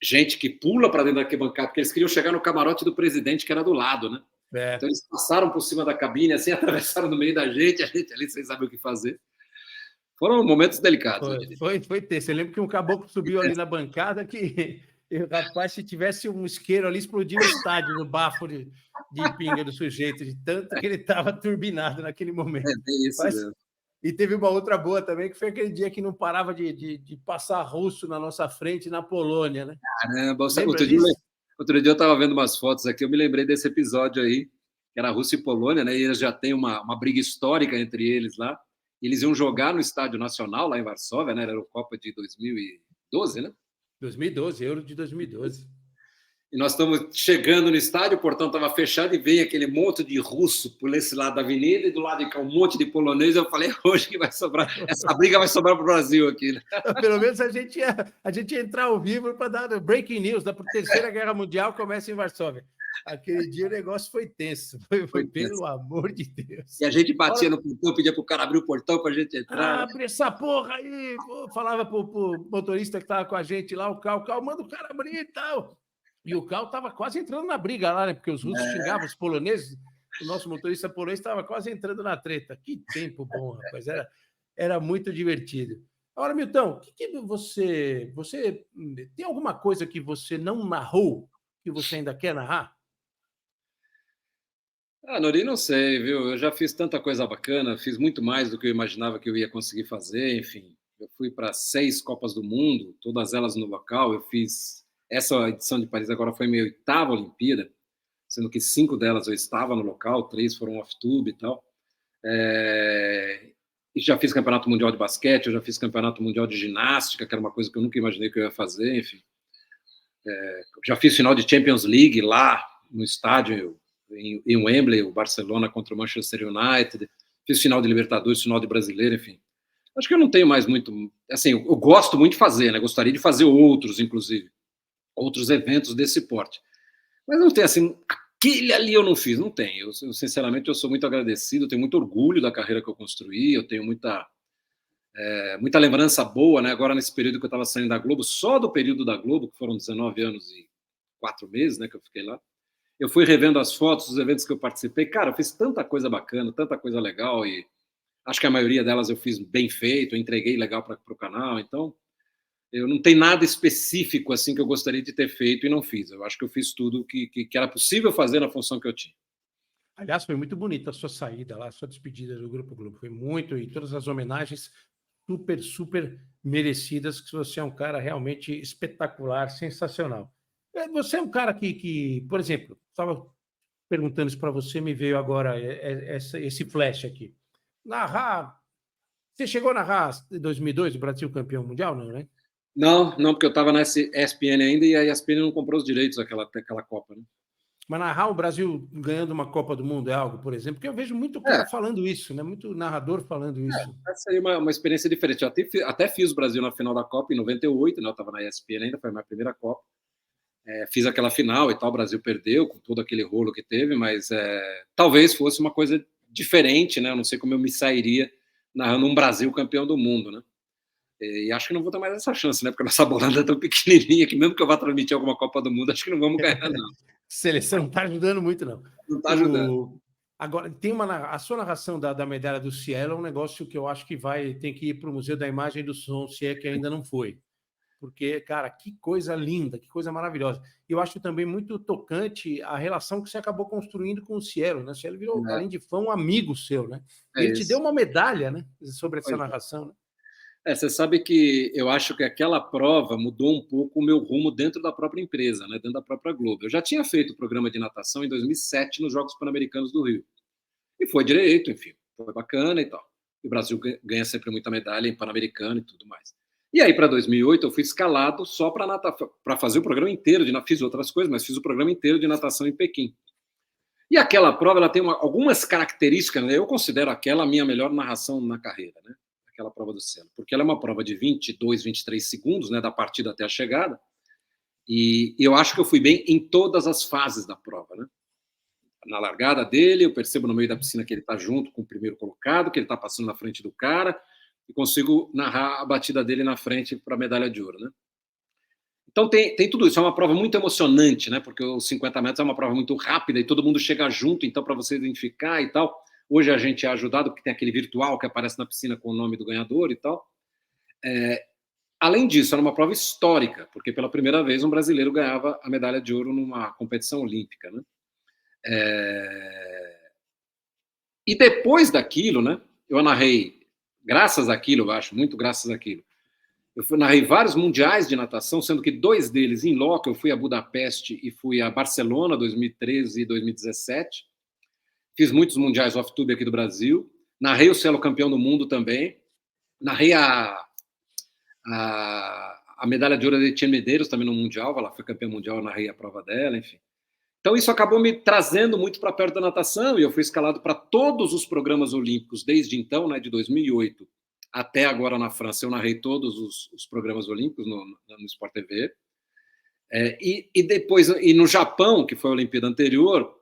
Gente que pula para dentro da arquibancada, porque eles queriam chegar no camarote do presidente, que era do lado, né? Então eles passaram por cima da cabine, assim, atravessaram no meio da gente, a gente ali sem saber o que fazer. Foram momentos delicados. Foi ter. Você lembra que um caboclo subiu ali na bancada que, rapaz, se tivesse um isqueiro ali, explodia o estádio no bafo de pinga do sujeito, de tanto que ele estava turbinado naquele momento. Isso mesmo. E teve uma outra boa também, que foi aquele dia que não parava de passar russo na nossa frente na Polônia, né? Caramba, Outro dia eu estava vendo umas fotos aqui, eu me lembrei desse episódio aí, que era Rússia e Polônia, né? E eles já têm uma briga histórica entre eles lá. Eles iam jogar no Estádio Nacional, lá em Varsóvia, né? Era a Copa de 2012, né? 2012, Euro de 2012. E nós estamos chegando no estádio, o portão estava fechado e veio aquele monte de russo por esse lado da avenida e do lado de cá um monte de polonês. Eu falei, hoje que vai sobrar, essa briga vai sobrar para o Brasil aqui. Né? Pelo menos a gente ia entrar ao vivo para dar breaking news da Terceira Guerra Mundial começa em Varsóvia. Aquele dia o negócio foi tenso, foi pelo amor de Deus. E a gente batia no portão, pedia para o cara abrir o portão para a gente entrar. Abre essa porra aí! Falava para o motorista que estava com a gente lá, o Cal, manda o cara abrir e tal. E o Cal estava quase entrando na briga lá, né? Porque os russos xingavam os poloneses. O nosso motorista polonês estava quase entrando na treta. Que tempo bom, rapaz. Era muito divertido. Agora, Milton, o que você tem alguma coisa que você não narrou que você ainda quer narrar? Nori, não sei, viu? Eu já fiz tanta coisa bacana, fiz muito mais do que eu imaginava que eu ia conseguir fazer, enfim. Eu fui para 6 Copas do Mundo, todas elas no local. Eu fiz... Essa edição de Paris agora foi minha 8ª Olimpíada, sendo que 5 delas eu estava no local, 3 foram off-tube e tal. E já fiz Campeonato Mundial de Basquete, eu já fiz Campeonato Mundial de Ginástica, que era uma coisa que eu nunca imaginei que eu ia fazer, enfim. Já fiz final de Champions League lá no estádio, em Wembley, o Barcelona contra o Manchester United. Fiz final de Libertadores, final de Brasileiro, enfim. Acho que eu não tenho mais muito... Assim, eu gosto muito de fazer, né? Gostaria de fazer outros, inclusive. Outros eventos desse porte. Mas não tem assim, aquele ali eu não fiz, não tem. Eu sinceramente, eu sou muito agradecido, eu tenho muito orgulho da carreira que eu construí, eu tenho muita lembrança boa, né? Agora, nesse período que eu estava saindo da Globo, só do período da Globo, que foram 19 anos e 4 meses, né, que eu fiquei lá, eu fui revendo as fotos dos eventos que eu participei. Cara, eu fiz tanta coisa bacana, tanta coisa legal, e acho que a maioria delas eu fiz bem feito, eu entreguei legal para o canal, então... Eu não tenho nada específico assim que eu gostaria de ter feito e não fiz. Eu acho que eu fiz tudo que era possível fazer na função que eu tinha. Aliás, foi muito bonita a sua saída lá, a sua despedida do Grupo Globo. Foi muito, e todas as homenagens super, super merecidas, que você é um cara realmente espetacular, sensacional. Você é um cara que por exemplo, estava perguntando isso para você, me veio agora esse flash aqui. Narrar... Você chegou a narrar em 2002 o Brasil campeão mundial, não, né? Não, porque eu estava na ESPN ainda e a ESPN não comprou os direitos daquela Copa, né? Mas narrar o Brasil ganhando uma Copa do Mundo é algo, por exemplo, porque eu vejo muito cara falando isso, né? Muito narrador falando isso. Essa aí é uma experiência diferente. Eu até fiz o Brasil na final da Copa em 98, né? Eu estava na ESPN ainda, foi a minha primeira Copa. Fiz aquela final e tal, o Brasil perdeu com todo aquele rolo que teve, mas talvez fosse uma coisa diferente, né? Eu não sei como eu me sairia narrando um Brasil campeão do mundo, né? E acho que não vou ter mais essa chance, né? Porque a nossa bolada é tão pequenininha que mesmo que eu vá transmitir alguma Copa do Mundo, acho que não vamos ganhar, não. Seleção não está ajudando muito, não. Não está ajudando. Agora, a sua narração da medalha do Cielo é um negócio que eu acho que tem que ir para o Museu da Imagem e do Som, se é que ainda não foi. Porque, cara, que coisa linda, que coisa maravilhosa. E eu acho também muito tocante a relação que você acabou construindo com o Cielo, né? O Cielo virou, além de fã, um amigo seu, né? E ele te deu uma medalha, né? Sobre essa narração, né? Você sabe que eu acho que aquela prova mudou um pouco o meu rumo dentro da própria empresa, né, dentro da própria Globo. Eu já tinha feito o programa de natação em 2007 nos Jogos Pan-Americanos do Rio. E foi direito, enfim, foi bacana e tal. E o Brasil ganha sempre muita medalha em Pan-Americano e tudo mais. E aí, para 2008, eu fui escalado só para fazer o programa inteiro. Fiz outras coisas, mas fiz o programa inteiro de natação em Pequim. E aquela prova ela tem algumas características, né? Eu considero aquela a minha melhor narração na carreira, né? Aquela prova do Cielo, porque ela é uma prova de 22, 23 segundos, né, da partida até a chegada, e eu acho que eu fui bem em todas as fases da prova, né? Na largada dele, eu percebo no meio da piscina que ele está junto com o primeiro colocado, que ele está passando na frente do cara, e consigo narrar a batida dele na frente para a medalha de ouro, né? Então tem tudo isso, é uma prova muito emocionante, né? Porque os 50 metros é uma prova muito rápida e todo mundo chega junto, então para você identificar e tal. Hoje a gente é ajudado porque tem aquele virtual que aparece na piscina com o nome do ganhador e tal. Além disso, era uma prova histórica, porque pela primeira vez um brasileiro ganhava a medalha de ouro numa competição olímpica, né? E depois daquilo, né? Eu narrei, graças àquilo, eu acho, muito graças àquilo, Eu narrei vários mundiais de natação, sendo que 2 deles em loco. Eu fui a Budapeste e fui a Barcelona, 2013 e 2017. Fiz muitos mundiais off-tube aqui do Brasil. Narrei o Cielo campeão do mundo também. Narrei a medalha de ouro de Etienne Medeiros também no mundial. Ela foi campeã mundial, eu narrei a prova dela, enfim. Então isso acabou me trazendo muito para perto da natação e eu fui escalado para todos os programas olímpicos desde então, né, de 2008 até agora na França. Eu narrei todos os programas olímpicos no Sport TV. E depois, no Japão, que foi a Olimpíada anterior,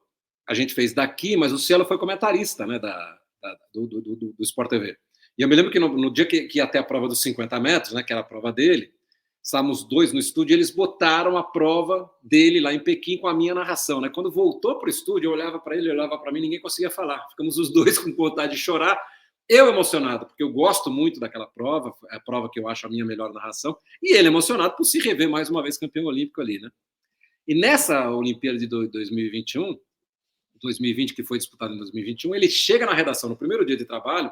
a gente fez daqui, mas o Cielo foi comentarista, né, do Sport TV. E eu me lembro que no dia que ia até a prova dos 50 metros, né, que era a prova dele, estávamos 2 no estúdio e eles botaram a prova dele lá em Pequim com a minha narração. Né? Quando voltou para o estúdio, eu olhava para ele, olhava para mim, ninguém conseguia falar. Ficamos os 2 com vontade de chorar. Eu emocionado, porque eu gosto muito daquela prova, é a prova que eu acho a minha melhor narração, e ele emocionado por se rever mais uma vez campeão olímpico ali. Né? E nessa Olimpíada de 2021, 2020, que foi disputada em 2021, ele chega na redação no primeiro dia de trabalho,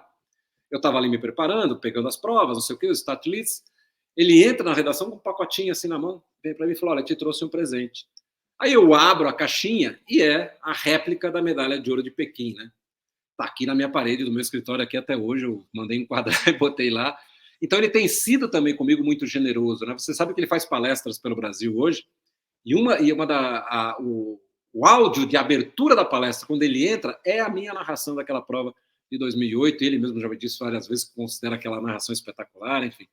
eu estava ali me preparando, pegando as provas, não sei o que, os stat lists. Ele entra na redação com um pacotinho assim na mão, vem para mim e fala: olha, te trouxe um presente. Aí eu abro a caixinha e é a réplica da medalha de ouro de Pequim, né? Tá aqui na minha parede do meu escritório aqui até hoje, eu mandei enquadrar e botei lá. Então ele tem sido também comigo muito generoso, né? Você sabe que ele faz palestras pelo Brasil hoje, e o áudio de abertura da palestra, quando ele entra, é a minha narração daquela prova de 2008. Ele mesmo já me disse várias vezes que considera aquela narração espetacular, enfim.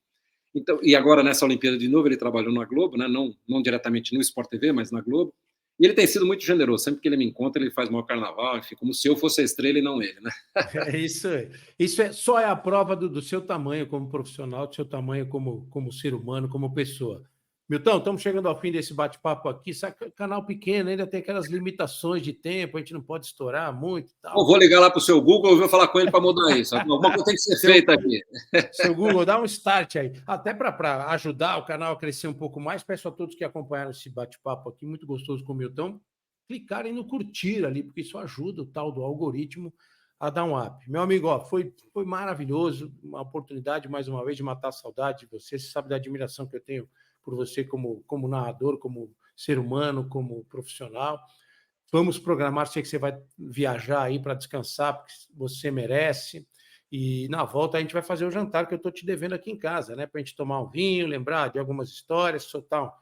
Então, e agora, nessa Olimpíada de novo, ele trabalhou na Globo, né? não diretamente no Sport TV, mas na Globo. E ele tem sido muito generoso. Sempre que ele me encontra, ele faz o maior carnaval, enfim, como se eu fosse a estrela e não ele. Né? É isso aí. Isso só é a prova do seu tamanho como profissional, do seu tamanho como ser humano, como pessoa. Milton, estamos chegando ao fim desse bate-papo aqui. Sabe, canal pequeno, ainda tem aquelas limitações de tempo, a gente não pode estourar muito e tal. Eu vou ligar lá para o seu Google, eu vou falar com ele para mudar isso. Alguma coisa tem que ser feita aqui. Seu Google, dá um start aí. Até para ajudar o canal a crescer um pouco mais, peço a todos que acompanharam esse bate-papo aqui, muito gostoso com o Milton, clicarem no curtir ali, porque isso ajuda o tal do algoritmo a dar um up. Meu amigo, ó, foi maravilhoso, uma oportunidade, mais uma vez, de matar a saudade de você. Você sabe da admiração que eu tenho por você como narrador, como ser humano, como profissional. Vamos programar, sei que você vai viajar aí para descansar, porque você merece. E na volta a gente vai fazer o jantar que eu estou te devendo aqui em casa, né? Para a gente tomar um vinho, lembrar de algumas histórias, soltar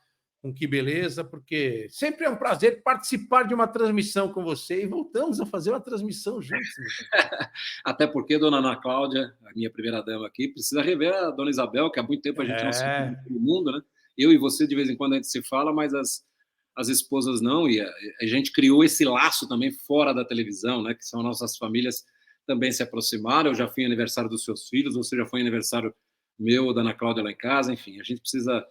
um que beleza, porque sempre é um prazer participar de uma transmissão com você e voltamos a fazer uma transmissão juntos. Até porque, dona Ana Cláudia, a minha primeira dama aqui, precisa rever a dona Isabel, que há muito tempo a gente não se vê no mundo, né? Eu e você, de vez em quando, a gente se fala, mas as esposas não, e a gente criou esse laço também fora da televisão, né? Que são nossas famílias também se aproximaram. Eu já fui aniversário dos seus filhos, você já foi aniversário meu, da Ana Cláudia lá em casa, enfim, a gente precisa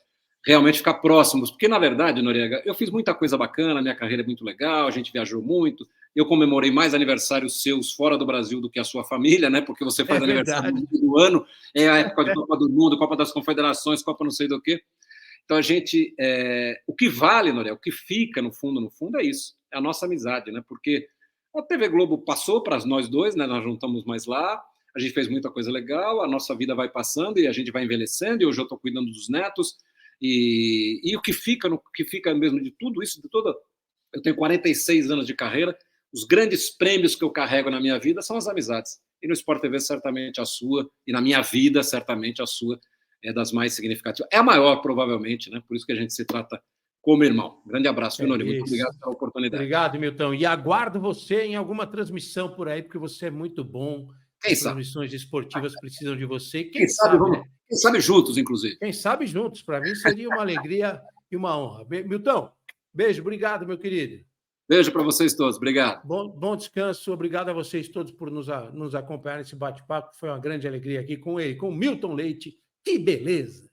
realmente ficar próximos, porque, na verdade, Noriega, eu fiz muita coisa bacana, minha carreira é muito legal, a gente viajou muito, eu comemorei mais aniversários seus fora do Brasil do que a sua família, né? Porque você faz aniversário no meio do ano, é a época de Copa do Mundo, Copa das Confederações, Copa não sei do quê. Então, a gente, o que vale, Noriega, o que fica no fundo, é isso, é a nossa amizade, né? Porque a TV Globo passou para nós dois, né? Nós não estamos mais lá, a gente fez muita coisa legal, a nossa vida vai passando e a gente vai envelhecendo, e hoje eu estou cuidando dos netos, e o que fica mesmo de tudo isso, eu tenho 46 anos de carreira, os grandes prêmios que eu carrego na minha vida são as amizades. E no Sport TV, certamente a sua, e na minha vida, certamente a sua, é das mais significativas. É a maior, provavelmente, né? Por isso que a gente se trata como irmão. Grande abraço, viu, Nori? Muito obrigado pela oportunidade. Obrigado, Milton. E aguardo você em alguma transmissão por aí, porque você é muito bom. Quem As sabe? Transmissões esportivas precisam de você. Quem sabe, né? Quem sabe juntos, inclusive. Quem sabe juntos. Para mim seria uma alegria e uma honra. Milton, beijo. Obrigado, meu querido. Beijo para vocês todos. Obrigado. Bom descanso. Obrigado a vocês todos por nos acompanhar nesse bate-papo. Foi uma grande alegria aqui com ele, com o Milton Leite. Que beleza!